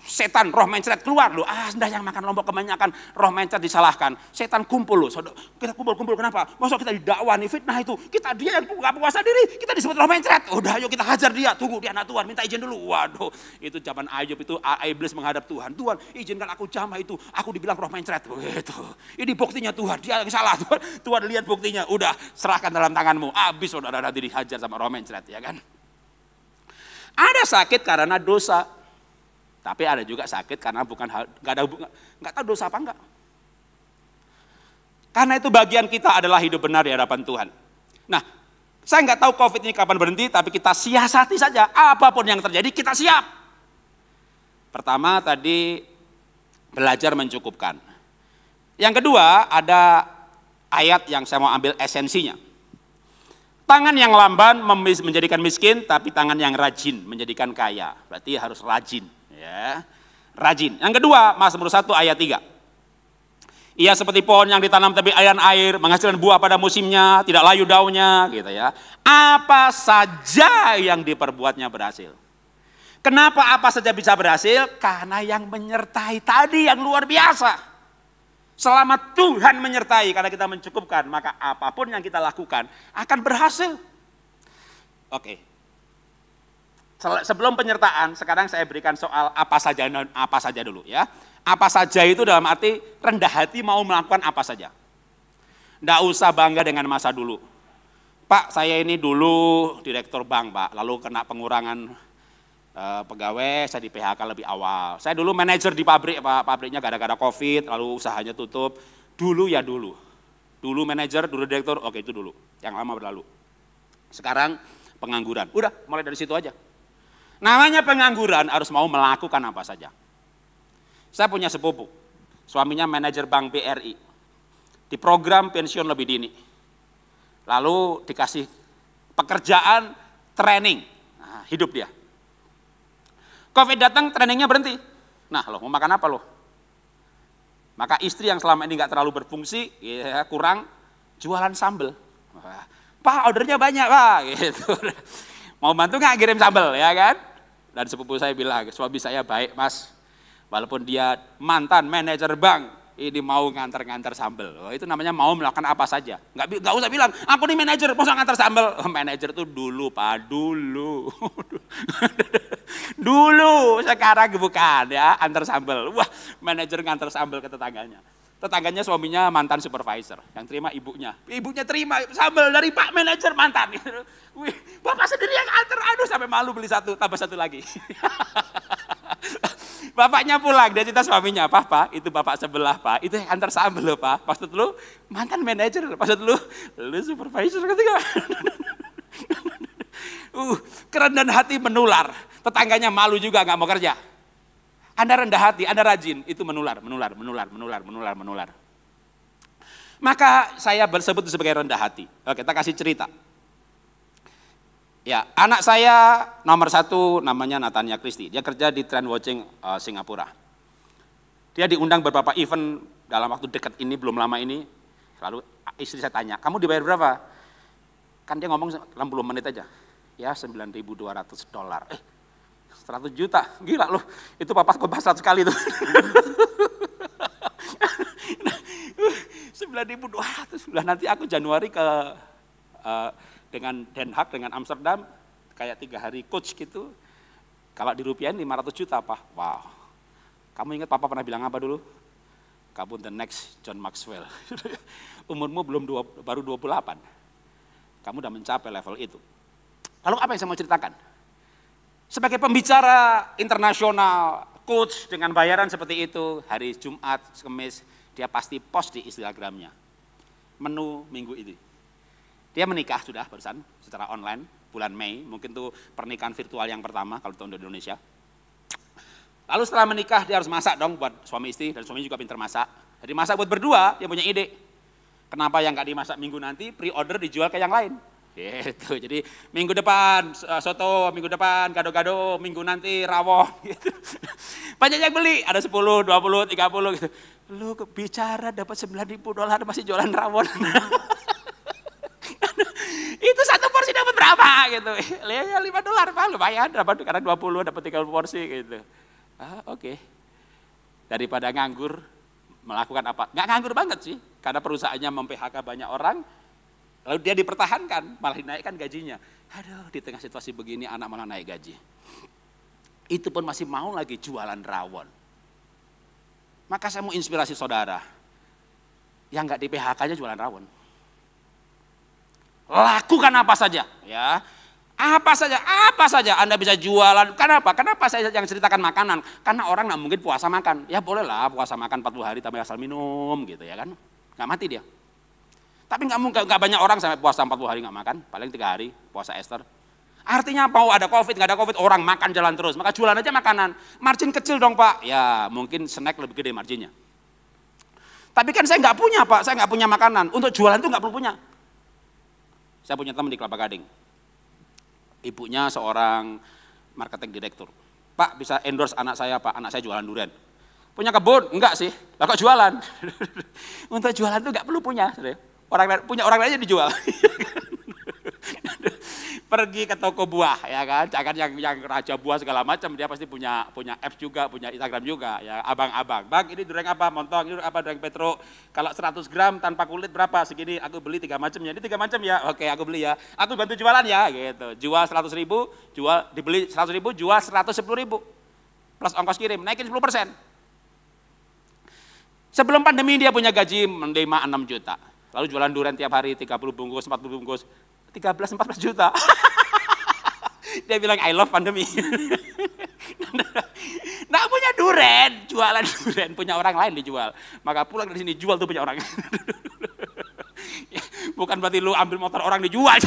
setan, roh mencret keluar loh, Anda yang makan lombok kebanyakan, roh mencret disalahkan, setan kumpul loh, kita kumpul kenapa? Masa kita didakwa nih, fitnah itu, kita dia yang nggak penguasa diri, kita disebut roh mencret, udah ayo kita hajar dia, tunggu dia anak Tuhan, minta izin dulu, waduh, itu zaman Ayub itu iblis menghadap Tuhan, Tuhan izinkan aku jamah itu, aku dibilang roh mencret, gitu, ini buktinya Tuhan, dia yang salah, Tuhan lihat buktinya, udah serahkan dalam tanganmu, habis saudara nanti dihajar sama roh mencret, ya kan? Ada sakit karena dosa. Tapi ada juga sakit karena bukan hal, nggak tahu dosa apa enggak. Karena itu bagian kita adalah hidup benar di hadapan Tuhan. Nah, saya nggak tahu Covid ini kapan berhenti, tapi kita siasati saja. Apapun yang terjadi kita siap. Pertama tadi belajar mencukupkan. Yang kedua ada ayat yang saya mau ambil esensinya. Tangan yang lamban menjadikan miskin, tapi tangan yang rajin menjadikan kaya. Berarti harus rajin. Ya, rajin. Yang kedua, Mazmur 1 ayat 3. Ia seperti pohon yang ditanam tepi aliran air, menghasilkan buah pada musimnya, tidak layu daunnya, gitu ya. Apa saja yang diperbuatnya berhasil. Kenapa apa saja bisa berhasil? Karena yang menyertai tadi yang luar biasa. Selama Tuhan menyertai, karena kita mencukupkan, maka apapun yang kita lakukan akan berhasil. Oke. Sebelum penyertaan, sekarang saya berikan soal apa saja dulu ya. Apa saja itu dalam arti rendah hati mau melakukan apa saja. Nggak usah bangga dengan masa dulu. Pak, saya ini dulu direktur bank, Pak, lalu kena pengurangan pegawai, saya di PHK lebih awal. Saya dulu manajer di pabrik, Pak, pabriknya gara-gara Covid, lalu usahanya tutup. Dulu ya dulu. Dulu manajer, dulu direktur, oke itu dulu. Yang lama berlalu. Sekarang pengangguran. Udah, mulai dari situ aja. Namanya pengangguran harus mau melakukan apa saja. Saya punya sepupu, suaminya manajer bank BRI. Di program pensiun lebih dini. Lalu dikasih pekerjaan training, nah, hidup dia. Covid datang, trainingnya berhenti. Nah loh, mau makan apa loh? Maka istri yang selama ini nggak terlalu berfungsi, ya, kurang, jualan sambal. Pak, ordernya banyak, Pak. Gitu. Mau bantu nggak kirim sambal, ya kan? Dan sepupu saya bilang, suami saya baik, Mas. Walaupun dia mantan manajer bank, ini mau ngantar-ngantar sambal. Oh, itu namanya mau melakukan apa saja. Nggak usah bilang, aku nih manajer, masa ngantar sambal. Oh, manajer itu dulu, Pak, dulu. Dulu, sekarang bukan ya, antar sambal. Wah, manajer ngantar sambal ke tetangganya. Tetangganya suaminya mantan supervisor, yang terima ibunya. Ibunya terima sambal dari Pak manajer mantan. Wih, bapak sendiri yang antar, aduh sampai malu beli satu, tambah satu lagi. Bapaknya pulang, dia cerita suaminya, Pak, itu bapak sebelah, Pak, itu yang antar sambal loh, Pak. Maksud lu mantan manajer, maksud lu supervisor ketiga. Kerendahan hati menular, tetangganya malu juga nggak mau kerja. Anda rendah hati, Anda rajin, itu menular. Maka saya sebut itu sebagai rendah hati. Oke, kita kasih cerita. Ya, anak saya nomor 1 namanya Natania Christie. Dia kerja di Trend Watching Singapura. Dia diundang beberapa event dalam waktu dekat ini, belum lama ini. Lalu istri saya tanya, kamu dibayar berapa? Kan dia ngomong 60 menit aja. Ya, $9.200. 100 juta, gila loh. Itu papa kebas 100 kali tuh. 9.200. Nanti aku Januari ke dengan Den Haag, dengan Amsterdam, kayak 3 hari coach gitu. Kalau dirupiahin 500 juta, Pak. Wow. Kamu ingat Papa pernah bilang apa dulu? Kamu the next John Maxwell. Umurmu baru 28. Kamu udah mencapai level itu. Lalu apa yang saya mau ceritakan? Sebagai pembicara internasional, coach dengan bayaran seperti itu, hari Jumat, Kamis, dia pasti post di Instagramnya. Menu minggu ini. Dia menikah sudah barusan secara online bulan Mei, mungkin tuh pernikahan virtual yang pertama kalau tahun di Indonesia. Lalu setelah menikah dia harus masak dong buat suami istri, dan suami juga pintar masak. Jadi masak buat berdua, dia punya ide. Kenapa yang gak dimasak minggu nanti, pre-order dijual ke yang lain. Gitu. Jadi minggu depan soto, minggu depan gado-gado, minggu nanti rawon. Gitu. Banyak yang beli, ada 10, 20, 30 gitu. Lu bicara dapat $9.000 masih jualan rawon. Itu satu porsi dapat berapa gitu. Ya $5 Pak, lumayan dapat karena 20 dapat 30 porsi gitu. Oke. Daripada nganggur melakukan apa? Nggak nganggur banget sih, karena perusahaannya mem-PHK banyak orang. Lalu dia dipertahankan, malah dinaikkan gajinya. Aduh, di tengah situasi begini anak malah naik gaji. Itu pun masih mau lagi jualan rawon. Maka saya mau inspirasi saudara. Yang nggak di PHK-nya jualan rawon. Lakukan apa saja, ya. Apa saja Anda bisa jualan. Kenapa? Kenapa saya yang ceritakan makanan? Karena orang nggak mungkin puasa makan. Ya bolehlah puasa makan 40 hari tambah asal minum gitu ya kan. Nggak mati dia. Tapi nggak banyak orang sampai puasa 40 hari nggak makan. Paling 3 hari puasa Esther. Artinya mau ada COVID, nggak ada COVID, orang makan jalan terus. Maka jualan aja makanan. Margin kecil dong Pak. Ya mungkin snack lebih gede marginnya. Tapi kan saya nggak punya Pak, saya nggak punya makanan. Untuk jualan itu nggak perlu punya. Saya punya teman di Kelapa Gading. Ibunya seorang marketing direktur. Pak bisa endorse anak saya Pak, anak saya jualan durian. Punya kebun? Enggak sih, lah kok jualan? Untuk jualan itu nggak perlu punya. Punya orang lain aja dijual. Pergi ke toko buah ya kan, jangan yang raja buah segala macam, dia pasti punya apps juga, punya Instagram juga ya, abang-abang. Bang ini durian apa, montong, ini apa durian Petro, kalau 100 gram tanpa kulit berapa, segini, aku beli 3 macam ya, ini 3 macam ya, oke aku beli ya, aku bantu jualan ya gitu, jual 100.000, dibeli 100.000, jual 110.000, plus ongkos kirim, naikin 10%. Sebelum pandemi dia punya gaji menerima 6 juta, lalu jualan durian tiap hari 30 bungkus, 40 bungkus, 13-14 juta. Dia bilang I love pandemi. Nggak punya durian, jualan durian punya orang lain dijual. Maka pulang dari sini jual tuh punya orang. Bukan berarti lu ambil motor orang dijual,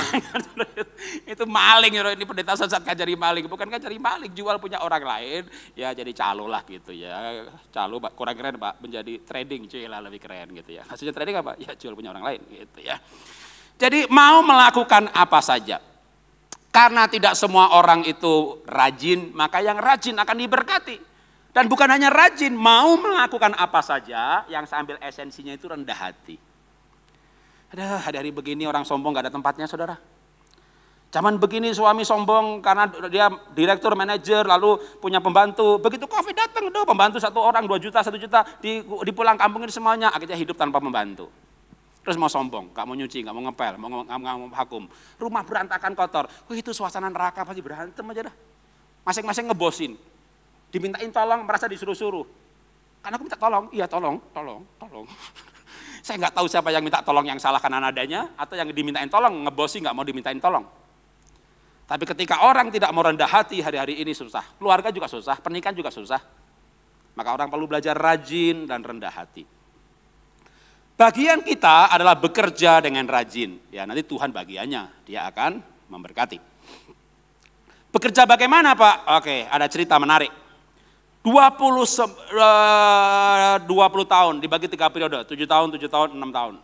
itu maling. Ini pendeta sesat kajari maling, bukan kajari maling, jual punya orang lain. Ya jadi calo lah gitu ya. Calo kurang keren Pak, menjadi trading lah lebih keren gitu ya. Hasilnya trading apa? Ya jual punya orang lain gitu ya. Jadi mau melakukan apa saja. Karena tidak semua orang itu rajin, maka yang rajin akan diberkati. Dan bukan hanya rajin, mau melakukan apa saja, yang saya ambil esensinya itu rendah hati. Hari begini orang sombong gak ada tempatnya saudara. Zaman begini suami sombong karena dia direktur, manajer, lalu punya pembantu. Begitu COVID datang, pembantu 1 orang, 2 juta, 1 juta, di pulang kampungin semuanya, akhirnya hidup tanpa pembantu. Terus mau sombong, gak mau nyuci, gak mau ngepel, gak mau vakum. Rumah berantakan kotor, itu suasana neraka pasti berantem aja dah. Masing-masing ngebosin, dimintain tolong, merasa disuruh-suruh. Karena aku minta tolong, iya tolong. Saya gak tahu siapa yang minta tolong yang salah karena nadanya, atau yang dimintain tolong, ngebosi gak mau dimintain tolong. Tapi ketika orang tidak mau rendah hati, hari-hari ini susah. Keluarga juga susah, pernikahan juga susah. Maka orang perlu belajar rajin dan rendah hati. Bagian kita adalah bekerja dengan rajin. Ya nanti Tuhan bagiannya, dia akan memberkati. Bekerja bagaimana Pak? Oke, ada cerita menarik. 20 tahun dibagi 3 periode, 7 tahun, 6 tahun.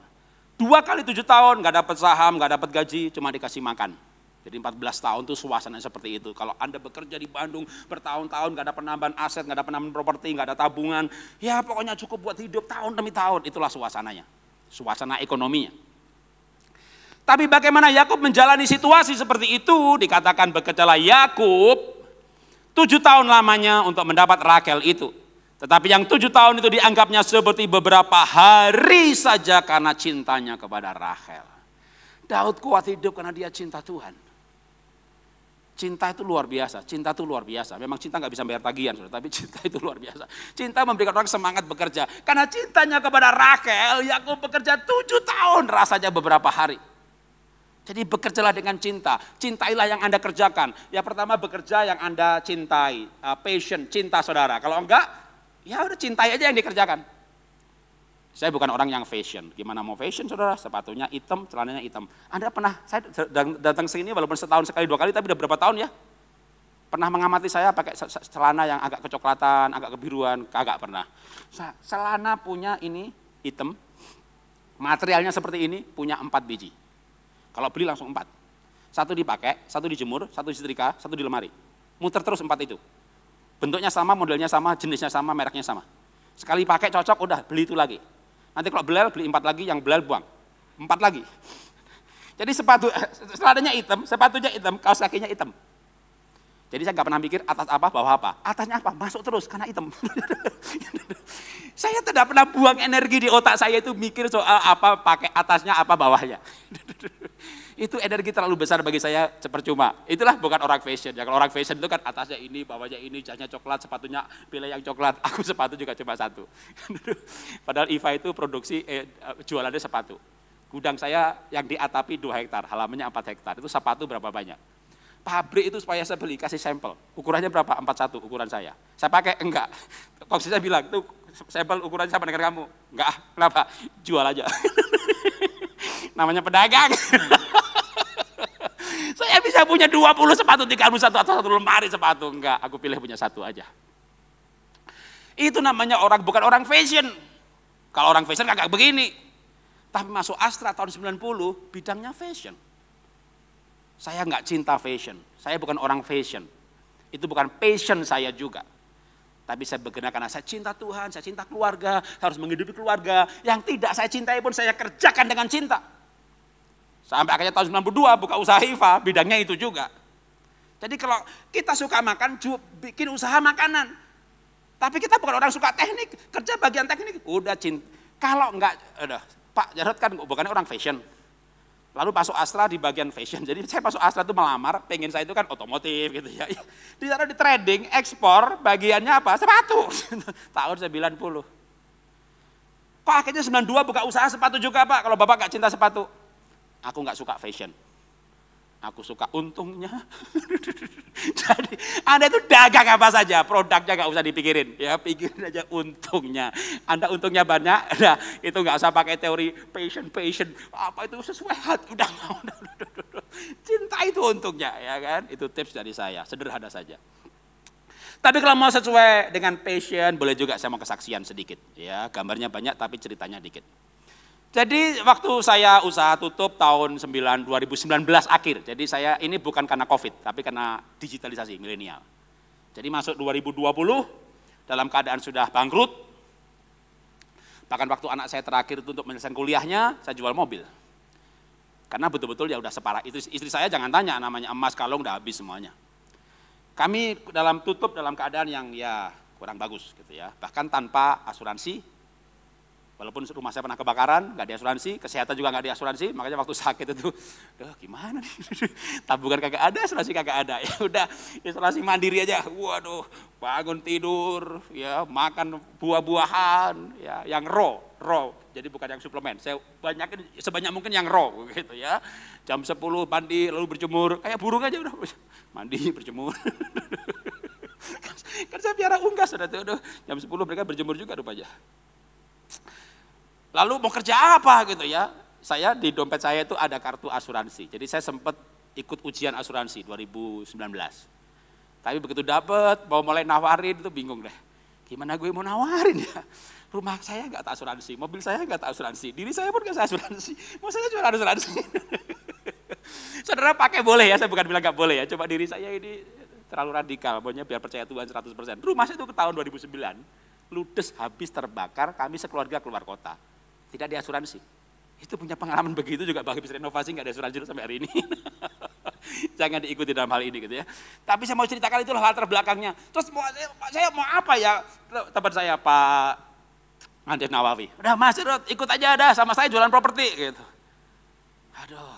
2 kali 7 tahun, nggak dapat saham, nggak dapat gaji, cuma dikasih makan. Jadi 14 tahun tuh suasana seperti itu. Kalau Anda bekerja di Bandung bertahun-tahun, nggak ada penambahan aset, nggak ada penambahan properti, nggak ada tabungan, ya pokoknya cukup buat hidup tahun demi tahun, itulah suasananya. Suasana ekonominya. Tapi bagaimana Yakub menjalani situasi seperti itu? Dikatakan bekerjalah Yakub 7 tahun lamanya untuk mendapat Rachel itu. Tetapi yang 7 tahun itu dianggapnya seperti beberapa hari saja karena cintanya kepada Rachel. Daud kuat hidup karena dia cinta Tuhan. Cinta itu luar biasa, cinta itu luar biasa. Memang cinta nggak bisa bayar tagihan, tapi cinta itu luar biasa. Cinta memberikan orang semangat bekerja. Karena cintanya kepada Rachel, Yakub bekerja 7 tahun rasanya beberapa hari. Jadi bekerjalah dengan cinta, cintailah yang Anda kerjakan. Ya pertama bekerja yang Anda cintai, passion, cinta saudara. Kalau enggak, ya udah cintai aja yang dikerjakan. Saya bukan orang yang fashion. Gimana mau fashion saudara? Sepatunya hitam, celananya hitam. Anda pernah, saya datang sini walaupun setahun sekali 2 kali, tapi udah berapa tahun ya? Pernah mengamati saya pakai celana yang agak kecoklatan, agak kebiruan? Kagak pernah. Celana punya ini hitam, materialnya seperti ini, punya 4 biji. Kalau beli langsung 4. 1 dipakai, 1 dijemur, 1 disetrika, 1 di lemari. Muter terus 4 itu. Bentuknya sama, modelnya sama, jenisnya sama, mereknya sama. Sekali pakai cocok, udah beli itu lagi. Nanti kalau belel, beli 4 lagi, yang belel buang. 4 lagi. Jadi celananya hitam, sepatunya hitam, kaos kakinya hitam. Jadi saya nggak pernah mikir atas apa, bawah apa. Atasnya apa, masuk terus karena hitam. Saya tidak pernah buang energi di otak saya itu mikir soal apa, pakai atasnya apa, bawahnya. Itu energi terlalu besar bagi saya, percuma. Itulah bukan orang fashion. Ya kalau orang fashion itu kan atasnya ini, bawahnya ini, jasnya coklat, sepatunya pilih yang coklat. Aku sepatu juga cuma 1. Padahal IFA itu produksi, jualannya sepatu. Gudang saya yang diatapi 2 hektar, halamannya 4 hektar. Itu sepatu berapa banyak? Pabrik itu supaya saya beli, kasih sampel. Ukurannya berapa? 41 ukuran saya. Saya pakai? Enggak. Kok saya bilang, itu sampel ukurannya sama dengan kamu? Enggak, kenapa? Jual aja. Namanya pedagang. Saya bisa punya 20 sepatu, 31 atau 1 lemari sepatu. Enggak, aku pilih punya 1 aja. Itu namanya orang, bukan orang fashion. Kalau orang fashion kagak begini. Tapi masuk Astra tahun 90, bidangnya fashion. Saya nggak cinta fashion, saya bukan orang fashion. Itu bukan passion saya juga. Tapi saya bergerak karena saya cinta Tuhan, saya cinta keluarga, saya harus menghidupi keluarga. Yang tidak saya cintai pun saya kerjakan dengan cinta. Sampai akhirnya tahun 92 buka usaha IFA, bidangnya itu juga. Jadi kalau kita suka makan, bikin usaha makanan. Tapi kita bukan orang suka teknik, kerja bagian teknik, udah cinta. Kalau enggak, Pak Jarod kan bukan orang fashion. Lalu masuk Astra di bagian fashion. Jadi saya masuk Astra itu melamar, pengen saya itu kan otomotif gitu ya. Di sana di trading, ekspor, bagiannya apa? Sepatu. Tahun 90. Kok akhirnya 92 buka usaha sepatu juga Pak, kalau Bapak gak cinta sepatu? Aku gak suka fashion. Aku suka untungnya. Jadi Anda itu dagang apa saja, produknya gak usah dipikirin. Ya pikirin aja untungnya. Anda untungnya banyak, nah itu gak usah pakai teori passion. Apa itu sesuai hati, udah. Cinta itu untungnya, ya kan? Itu tips dari saya, sederhana saja. Tapi kalau mau sesuai dengan passion, boleh juga saya mau kesaksian sedikit. Ya, gambarnya banyak tapi ceritanya dikit. Jadi waktu saya usaha tutup tahun 2019 akhir, jadi saya ini bukan karena COVID, tapi karena digitalisasi milenial. Jadi masuk 2020, dalam keadaan sudah bangkrut, bahkan waktu anak saya terakhir untuk menyelesaikan kuliahnya, saya jual mobil. Karena betul-betul ya udah separah itu, istri saya jangan tanya, namanya emas kalung udah habis semuanya. Kami tutup dalam keadaan yang ya kurang bagus gitu ya, bahkan tanpa asuransi. Walaupun rumah saya pernah kebakaran, nggak diasuransi, kesehatan juga nggak diasuransi, makanya waktu sakit itu, gimana nih, tabungan kagak ada, asuransi kagak ada, ya udah asuransi mandiri aja, waduh, bangun tidur, ya makan buah-buahan, ya yang raw, jadi bukan yang suplemen, saya banyakin sebanyak mungkin yang raw, gitu ya, jam 10 mandi lalu berjemur, kayak burung aja udah, mandi berjemur, kan saya piara unggas, udah jam 10 mereka berjemur juga rupanya. Lalu mau kerja apa gitu ya, saya di dompet saya itu ada kartu asuransi, jadi saya sempat ikut ujian asuransi 2019. Tapi begitu dapet, mau mulai nawarin itu bingung deh, gimana gue mau nawarin ya, Rumah saya nggak tak asuransi, mobil saya nggak tak asuransi, diri saya pun nggak saya asuransi, mau saya jual asuransi. Saudara pakai boleh ya, saya bukan bilang nggak boleh ya, coba diri saya ini terlalu radikal, pokoknya biar percaya Tuhan 100%. Rumah saya itu ke tahun 2009, ludes habis terbakar, kami sekeluarga keluar kota, tidak diasuransi. Itu punya pengalaman begitu juga bagi bisnis renovasi nggak diasuransi sampai hari ini. Jangan diikuti dalam hal ini gitu ya. Tapi saya mau ceritakan itulah latar belakangnya. Terus saya mau apa ya, teman saya Pak Andef Nawawi, udah Mas Rod, ikut aja dah sama saya jualan properti gitu. Aduh,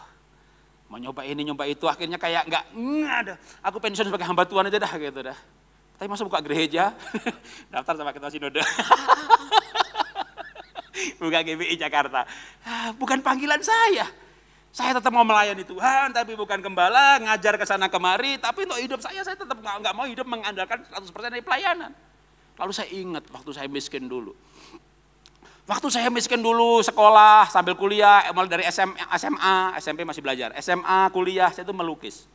mau nyoba ini nyoba itu, akhirnya kayak nggak ada. Aku pensiun sebagai hamba Tuhan aja dah gitu dah. Tapi masa buka gereja, daftar sama ketua sinode. Buka GBI Jakarta. Bukan panggilan saya. Saya tetap mau melayani Tuhan, tapi bukan gembala, ngajar ke sana kemari. Tapi untuk hidup saya tetap nggak mau hidup mengandalkan 100% dari pelayanan. Lalu saya ingat waktu saya miskin dulu. Waktu saya miskin dulu, sekolah, sambil kuliah, mulai dari SMA, SMP masih belajar, SMA, kuliah, saya itu melukis.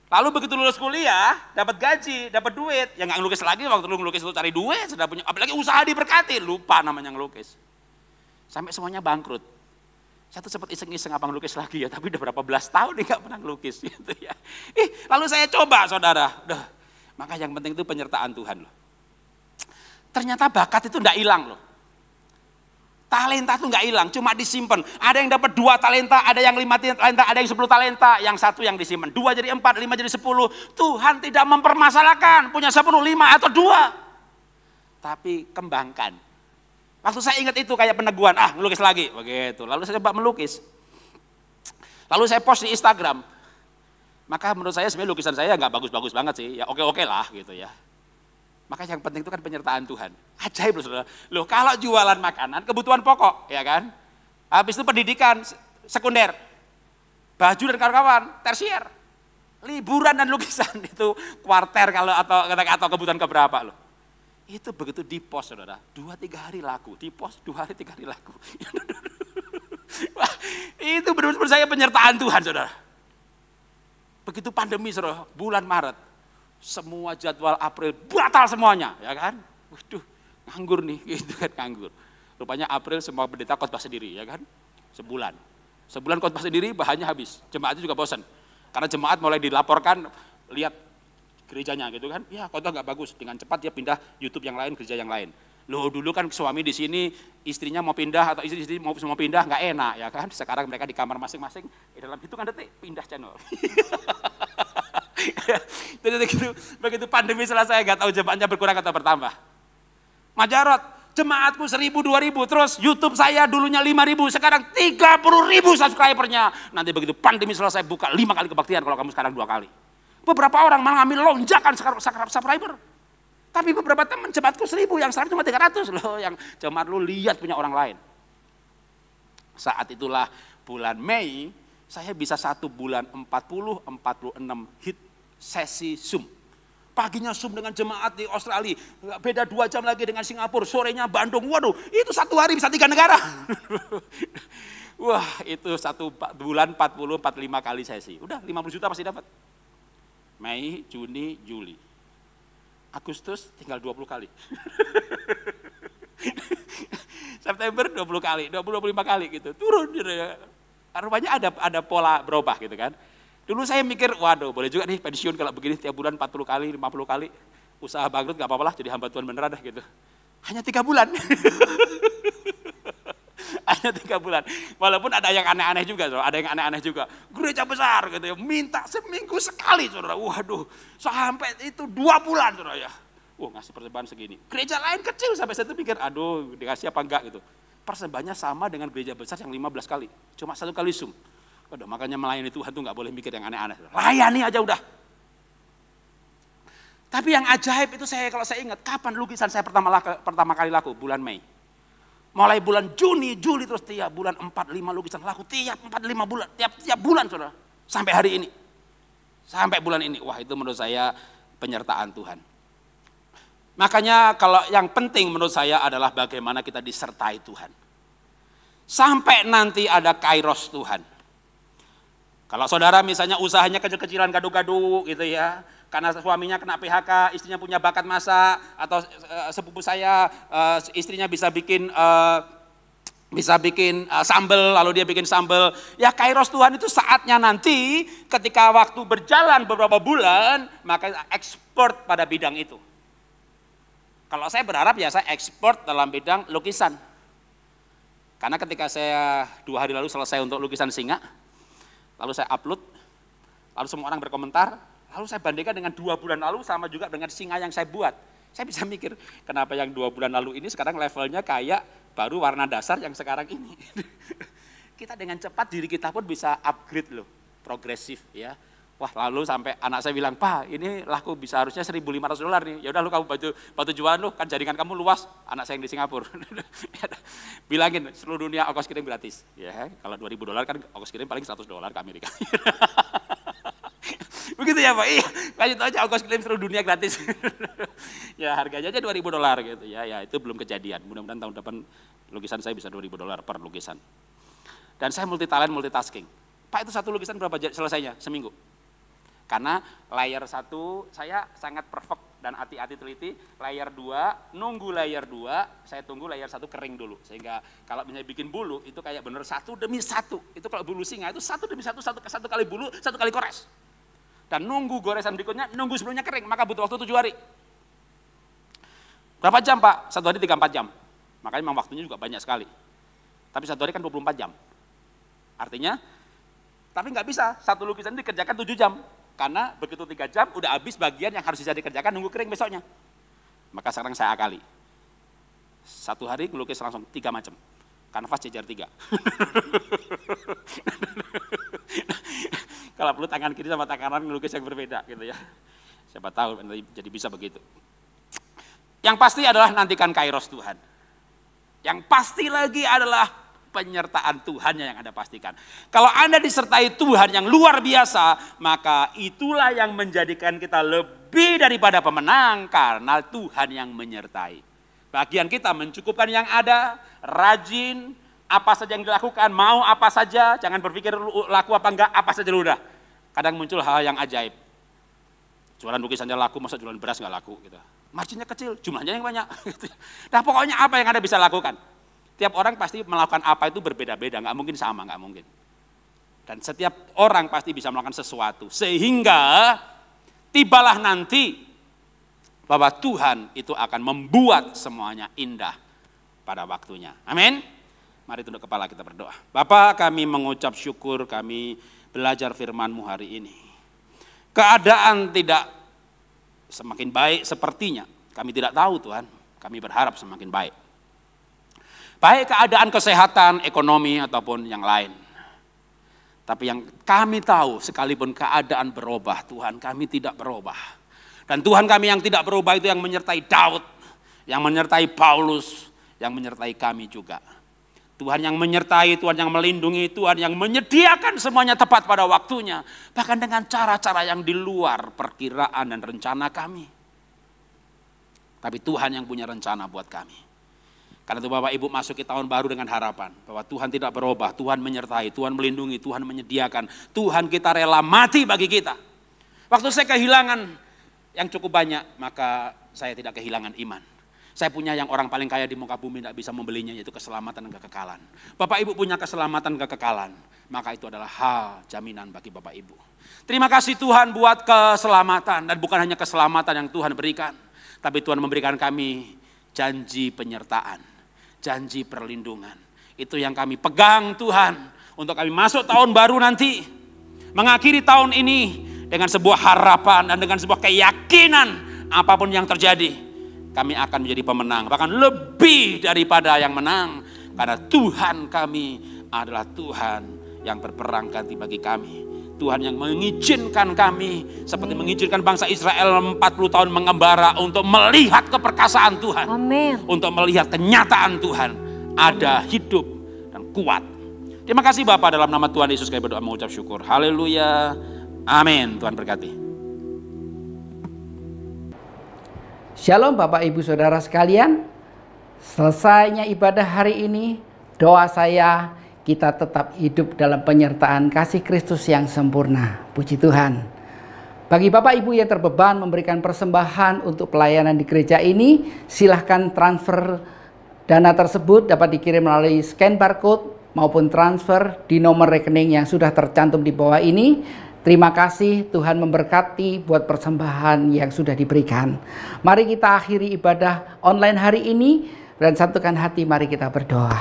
Lalu begitu lulus kuliah, dapat gaji, dapat duit, ya nggak ngelukis lagi, waktu lu ngelukis lu cari duit, sudah punya, apalagi usaha diberkati, lupa namanya ngelukis. Sampai semuanya bangkrut. Saya tuh sempat iseng-iseng apa ngelukis lagi ya, tapi udah berapa belas tahun nih nggak pernah ngelukis gitu ya. Lalu saya coba saudara, maka yang penting itu penyertaan Tuhan loh. Ternyata bakat itu enggak hilang loh. Talenta itu enggak hilang, cuma disimpan. Ada yang dapat 2 talenta, ada yang 5 talenta, ada yang 10 talenta, yang 1 yang disimpan. 2 jadi 4, 5 jadi 10. Tuhan tidak mempermasalahkan punya 10, 5 atau 2. Tapi kembangkan. Waktu saya ingat itu kayak peneguhan, melukis lagi, begitu. Lalu saya coba melukis. Lalu saya post di Instagram. Maka menurut saya sebenarnya lukisan saya enggak bagus-bagus banget sih, ya oke-oke lah gitu ya. Maka yang penting itu kan penyertaan Tuhan. Ajaib loh saudara. Loh kalau jualan makanan, kebutuhan pokok, ya kan? Habis itu pendidikan, sekunder. Baju dan kawan-kawan, tersier. Liburan dan lukisan, itu kuarter kalau atau kebutuhan keberapa loh. Itu begitu di post saudara, 2-3 hari laku. Di post 2 hari 3 hari laku. Wah, itu benar-benar saya penyertaan Tuhan saudara. Begitu pandemi saudara, bulan Maret. Semua jadwal April batal semuanya, ya kan? Waduh, nganggur nih, gitu kan nganggur. Rupanya April semua pendeta khotbah sendiri, ya kan? Sebulan khotbah sendiri, bahannya habis. Jemaat itu juga bosan. Karena jemaat mulai dilaporkan, lihat gerejanya gitu kan, ya khotbah nggak bagus. Dengan cepat dia pindah YouTube yang lain, gereja yang lain. Loh dulu kan suami di sini, istrinya mau pindah atau istri mau pindah nggak enak, ya kan? Sekarang mereka di kamar masing-masing, dalam hitungan detik pindah channel. Begitu pandemi selesai, gak tahu jemaatnya berkurang atau bertambah. Majarot, jemaatku 1.000, 2.000, terus YouTube saya dulunya 5.000, sekarang 30.000 subscribernya. Nanti begitu pandemi selesai buka 5 kali kebaktian kalau kamu sekarang 2 kali. Beberapa orang malah ngambil lonjakan subscriber. Tapi beberapa teman jemaatku 1.000, yang sekarang cuma 300 loh, yang jemaat lu lihat punya orang lain. Saat itulah bulan Mei, saya bisa 1 bulan 40-46 hit sesi Zoom. Paginya Zoom dengan jemaat di Australia, beda 2 jam lagi dengan Singapura, sorenya Bandung. Waduh, itu 1 hari bisa 3 negara. Wah, itu 1 bulan 40-45 kali sesi. Udah 50 juta pasti dapat. Mei, Juni, Juli. Agustus tinggal 20 kali. September 20 kali, 20-25 kali gitu. Turun gitu ya. Rupanya ada pola berubah gitu kan. Dulu saya mikir, waduh boleh juga nih pensiun kalau begini tiap bulan 40 kali, 50 kali. Usaha bangkrut gak apa-apa lah, jadi hamba Tuhan beneran dah gitu. Hanya 3 bulan. Hanya 3 bulan. Walaupun ada yang aneh-aneh juga, saudara. Ada yang aneh-aneh juga. Gereja besar gitu ya, minta seminggu sekali saudara. Waduh, sampai itu 2 bulan saudara ya. Ngasih persembahan segini. Gereja lain kecil sampai saya tuh pikir, aduh dikasih apa enggak gitu. Persembahannya sama dengan gereja besar yang 15 kali. Cuma 1 kali Zoom. Waduh, makanya melayani Tuhan tuh nggak boleh mikir yang aneh-aneh. Layani aja udah. Tapi yang ajaib itu kalau saya ingat, kapan lukisan saya pertama kali laku? Bulan Mei. Mulai bulan Juni, Juli, terus tiap bulan 4-5 lukisan laku. Tiap 4-5 bulan, tiap bulan saudara. Sampai hari ini. Sampai bulan ini. Wah itu menurut saya penyertaan Tuhan. Makanya kalau yang penting menurut saya adalah bagaimana kita disertai Tuhan. Sampai nanti ada kairos Tuhan. Kalau saudara misalnya usahanya kecil-kecilan, gaduh-gaduh gitu ya, karena suaminya kena PHK, istrinya punya bakat masak, atau sepupu saya istrinya bisa bikin sambal, lalu dia bikin sambal. Ya kairos Tuhan itu saatnya nanti ketika waktu berjalan beberapa bulan, maka ekspor pada bidang itu. Kalau saya berharap ya saya ekspor dalam bidang lukisan. Karena ketika saya 2 hari lalu selesai untuk lukisan singa, lalu saya upload, lalu semua orang berkomentar, lalu saya bandingkan dengan 2 bulan lalu sama juga dengan singa yang saya buat. Saya bisa mikir, kenapa yang 2 bulan lalu ini sekarang levelnya kayak baru warna dasar yang sekarang ini. Kita dengan cepat diri kita pun bisa upgrade loh, progresif ya. Wah, lalu sampai anak saya bilang, "Pak, ini laku bisa harusnya $1.500 nih. Ya udah lu kamu bantu jualan lu, kan jaringan kamu luas." Anak saya yang di Singapura. Bilangin seluruh dunia ongkos kirim gratis. Ya, kalau $2.000 kan ongkos kirim paling $100 ke Amerika. Begitu ya Pak, iya, lanjut aja ongkos kirim seluruh dunia gratis. Ya harganya aja $2.000 gitu ya, itu belum kejadian. Mudah-mudahan tahun depan lukisan saya bisa $2.000 per lukisan. Dan saya multitasking. Pak, itu satu lukisan berapa selesainya? Seminggu. Karena layer 1 saya sangat perfect dan hati-hati teliti, layer 2, nunggu layer 2, saya tunggu layer 1 kering dulu. Sehingga kalau misalnya bikin bulu, itu kayak bener 1 demi 1. Itu kalau bulu singa itu 1 demi 1, satu kali bulu, 1 kali kores. Dan nunggu goresan berikutnya, nunggu sebelumnya kering, maka butuh waktu 7 hari. Berapa jam Pak? 1 hari 3-4 jam. Makanya memang waktunya juga banyak sekali. Tapi 1 hari kan 24 jam. Artinya, tapi nggak bisa, satu lukisan dikerjakan 7 jam. Karena begitu 3 jam, udah habis bagian yang harus bisa dikerjakan, nunggu kering besoknya. Maka sekarang saya akali. 1 hari ngelukis langsung 3 macam. Kanvas jejer 3. Kalau perlu tangan kiri sama tangan kanan ngelukis yang berbeda gitu ya. Siapa tahu jadi bisa begitu. Yang pasti adalah nantikan kairos Tuhan. Yang pasti lagi adalah penyertaan Tuhan yang Anda pastikan. Kalau Anda disertai Tuhan yang luar biasa, maka itulah yang menjadikan kita lebih daripada pemenang karena Tuhan yang menyertai. Bagian kita mencukupkan yang ada, rajin, apa saja yang dilakukan, mau apa saja, jangan berpikir laku apa enggak, apa saja udah. Kadang muncul hal yang ajaib. Jualan lukisannya laku, masa jualan beras enggak laku gitu. Marginnya kecil, jumlahnya yang banyak. Nah pokoknya apa yang Anda bisa lakukan. Tiap orang pasti melakukan apa itu berbeda-beda, nggak mungkin sama, nggak mungkin. Dan setiap orang pasti bisa melakukan sesuatu. Sehingga tibalah nanti bahwa Tuhan itu akan membuat semuanya indah pada waktunya. Amin. Mari tunduk kepala kita berdoa. Bapa, kami mengucap syukur, kami belajar firman-Mu hari ini. Keadaan tidak semakin baik sepertinya. Kami tidak tahu Tuhan, kami berharap semakin baik. Baik keadaan kesehatan, ekonomi, ataupun yang lain. Tapi yang kami tahu, sekalipun keadaan berubah, Tuhan kami tidak berubah. Dan Tuhan kami yang tidak berubah itu yang menyertai Daud, yang menyertai Paulus, yang menyertai kami juga. Tuhan yang menyertai, Tuhan yang melindungi, Tuhan yang menyediakan semuanya tepat pada waktunya. Bahkan dengan cara-cara yang di luar perkiraan dan rencana kami. Tapi Tuhan yang punya rencana buat kami. Karena itu Bapak Ibu masuki tahun baru dengan harapan. Bahwa Tuhan tidak berubah, Tuhan menyertai, Tuhan melindungi, Tuhan menyediakan. Tuhan kita rela mati bagi kita. Waktu saya kehilangan yang cukup banyak, maka saya tidak kehilangan iman. Saya punya yang orang paling kaya di muka bumi tidak bisa membelinya, yaitu keselamatan dan kekekalan. Bapak Ibu punya keselamatan dan kekekalan, maka itu adalah hal jaminan bagi Bapak Ibu. Terima kasih Tuhan buat keselamatan, dan bukan hanya keselamatan yang Tuhan berikan, tapi Tuhan memberikan kami janji penyertaan, janji perlindungan. Itu yang kami pegang Tuhan, untuk kami masuk tahun baru nanti, mengakhiri tahun ini dengan sebuah harapan dan dengan sebuah keyakinan apapun yang terjadi. Kami akan menjadi pemenang, bahkan lebih daripada yang menang. Karena Tuhan kami adalah Tuhan yang berperang ganti bagi kami. Tuhan yang mengizinkan kami, seperti mengizinkan bangsa Israel 40 tahun mengembara untuk melihat keperkasaan Tuhan. Amin. Untuk melihat kenyataan Tuhan ada hidup dan kuat. Terima kasih Bapak, dalam nama Tuhan Yesus kami berdoa mengucap syukur. Haleluya. Amin. Tuhan berkati. Shalom Bapak Ibu Saudara sekalian, selesainya ibadah hari ini, doa saya kita tetap hidup dalam penyertaan kasih Kristus yang sempurna. Puji Tuhan. Bagi Bapak Ibu yang terbeban memberikan persembahan untuk pelayanan di gereja ini, silahkan transfer dana tersebut dapat dikirim melalui scan barcode maupun transfer di nomor rekening yang sudah tercantum di bawah ini. Terima kasih, Tuhan memberkati buat persembahan yang sudah diberikan. Mari kita akhiri ibadah online hari ini dan satukan hati, mari kita berdoa.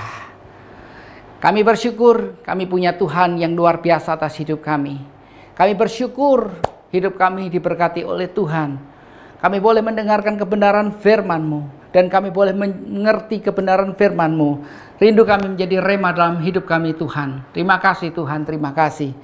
Kami bersyukur kami punya Tuhan yang luar biasa atas hidup kami. Kami bersyukur hidup kami diberkati oleh Tuhan. Kami boleh mendengarkan kebenaran firman-Mu dan kami boleh mengerti kebenaran firman-Mu. Rindu kami menjadi rema dalam hidup kami, Tuhan. Terima kasih Tuhan, terima kasih.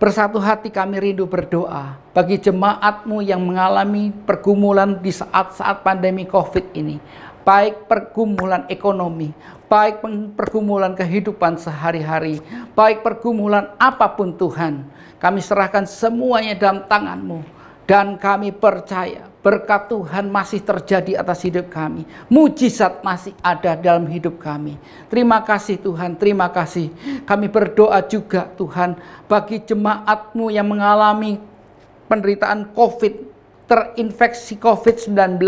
Bersatu hati kami rindu berdoa bagi jemaat-Mu yang mengalami pergumulan di saat-saat pandemi COVID ini. Baik pergumulan ekonomi, baik pergumulan kehidupan sehari-hari, baik pergumulan apapun Tuhan. Kami serahkan semuanya dalam tangan-Mu. Dan kami percaya berkat Tuhan masih terjadi atas hidup kami. Mujizat masih ada dalam hidup kami. Terima kasih Tuhan, terima kasih. Kami berdoa juga Tuhan bagi jemaat-Mu yang mengalami penderitaan COVID, terinfeksi COVID-19.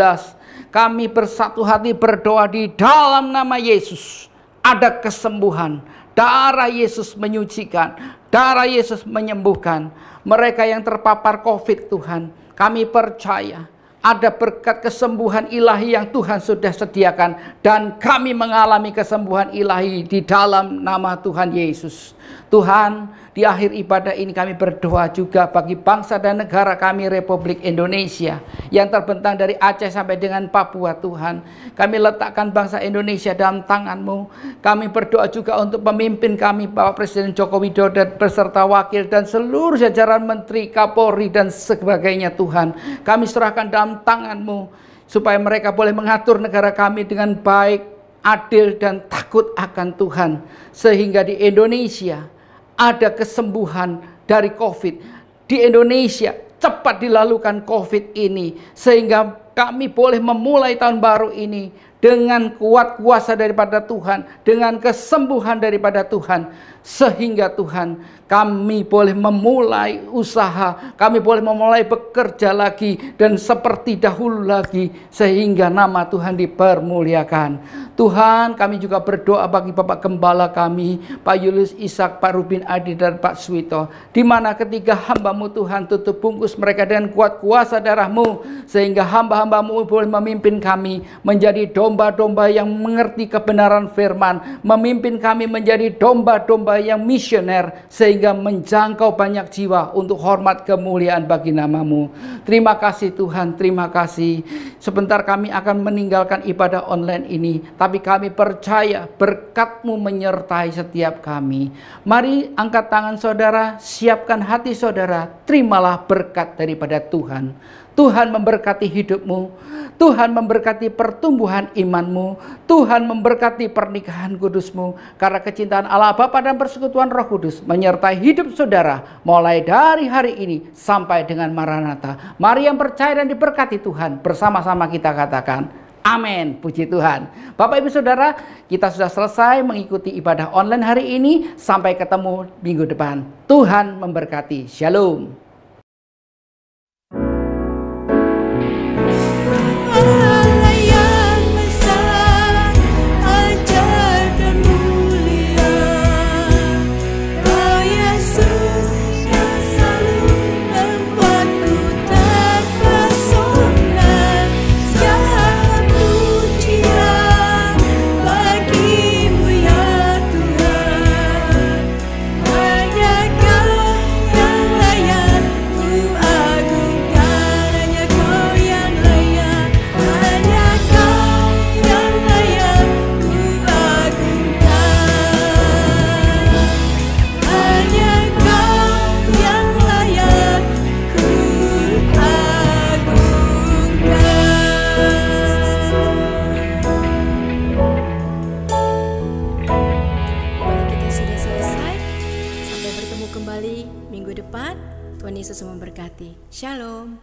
Kami bersatu hati berdoa di dalam nama Yesus. Ada kesembuhan. Darah Yesus menyucikan, darah Yesus menyembuhkan. Mereka yang terpapar COVID Tuhan, kami percaya ada berkat kesembuhan ilahi yang Tuhan sudah sediakan. Dan kami mengalami kesembuhan ilahi di dalam nama Tuhan Yesus. Tuhan, di akhir ibadah ini kami berdoa juga bagi bangsa dan negara kami Republik Indonesia yang terbentang dari Aceh sampai dengan Papua. Tuhan, kami letakkan bangsa Indonesia dalam tangan-Mu. Kami berdoa juga untuk pemimpin kami, Bapak Presiden Joko Widodo beserta wakil dan seluruh jajaran Menteri, Kapolri dan sebagainya. Tuhan, kami serahkan dalam tangan-Mu supaya mereka boleh mengatur negara kami dengan baik, adil dan takut akan Tuhan, sehingga di Indonesia ada kesembuhan dari COVID. Di Indonesia cepat dilalukan COVID ini, sehingga kami boleh memulai tahun baru ini dengan kuat kuasa daripada Tuhan, dengan kesembuhan daripada Tuhan, sehingga Tuhan kami boleh memulai usaha, kami boleh memulai bekerja lagi dan seperti dahulu lagi, sehingga nama Tuhan dipermuliakan. Tuhan, kami juga berdoa bagi Bapak Gembala kami, Pak Julius Ishak, Pak Rubin Adi dan Pak Suwito, di mana ketiga hamba-Mu Tuhan, tutup bungkus mereka dengan kuat kuasa darah-Mu, sehingga hamba-hamba-Mu boleh memimpin kami menjadi domba-domba yang mengerti kebenaran firman, memimpin kami menjadi domba-domba yang misioner, sehingga menjangkau banyak jiwa untuk hormat kemuliaan bagi nama-Mu. Terima kasih Tuhan, terima kasih. Sebentar kami akan meninggalkan ibadah online ini, tapi kami percaya berkat-Mu menyertai setiap kami. Mari angkat tangan saudara, siapkan hati saudara, terimalah berkat daripada Tuhan. Tuhan memberkati hidupmu, Tuhan memberkati pertumbuhan imanmu, Tuhan memberkati pernikahan kudusmu, karena kecintaan Allah Bapa dan persekutuan Roh Kudus menyertai hidup saudara mulai dari hari ini sampai dengan Maranatha. Mari yang percaya dan diberkati Tuhan, bersama-sama kita katakan amin, puji Tuhan. Bapak Ibu Saudara, kita sudah selesai mengikuti ibadah online hari ini. Sampai ketemu minggu depan. Tuhan memberkati. Shalom. Minggu depan, Tuhan Yesus memberkati. Shalom.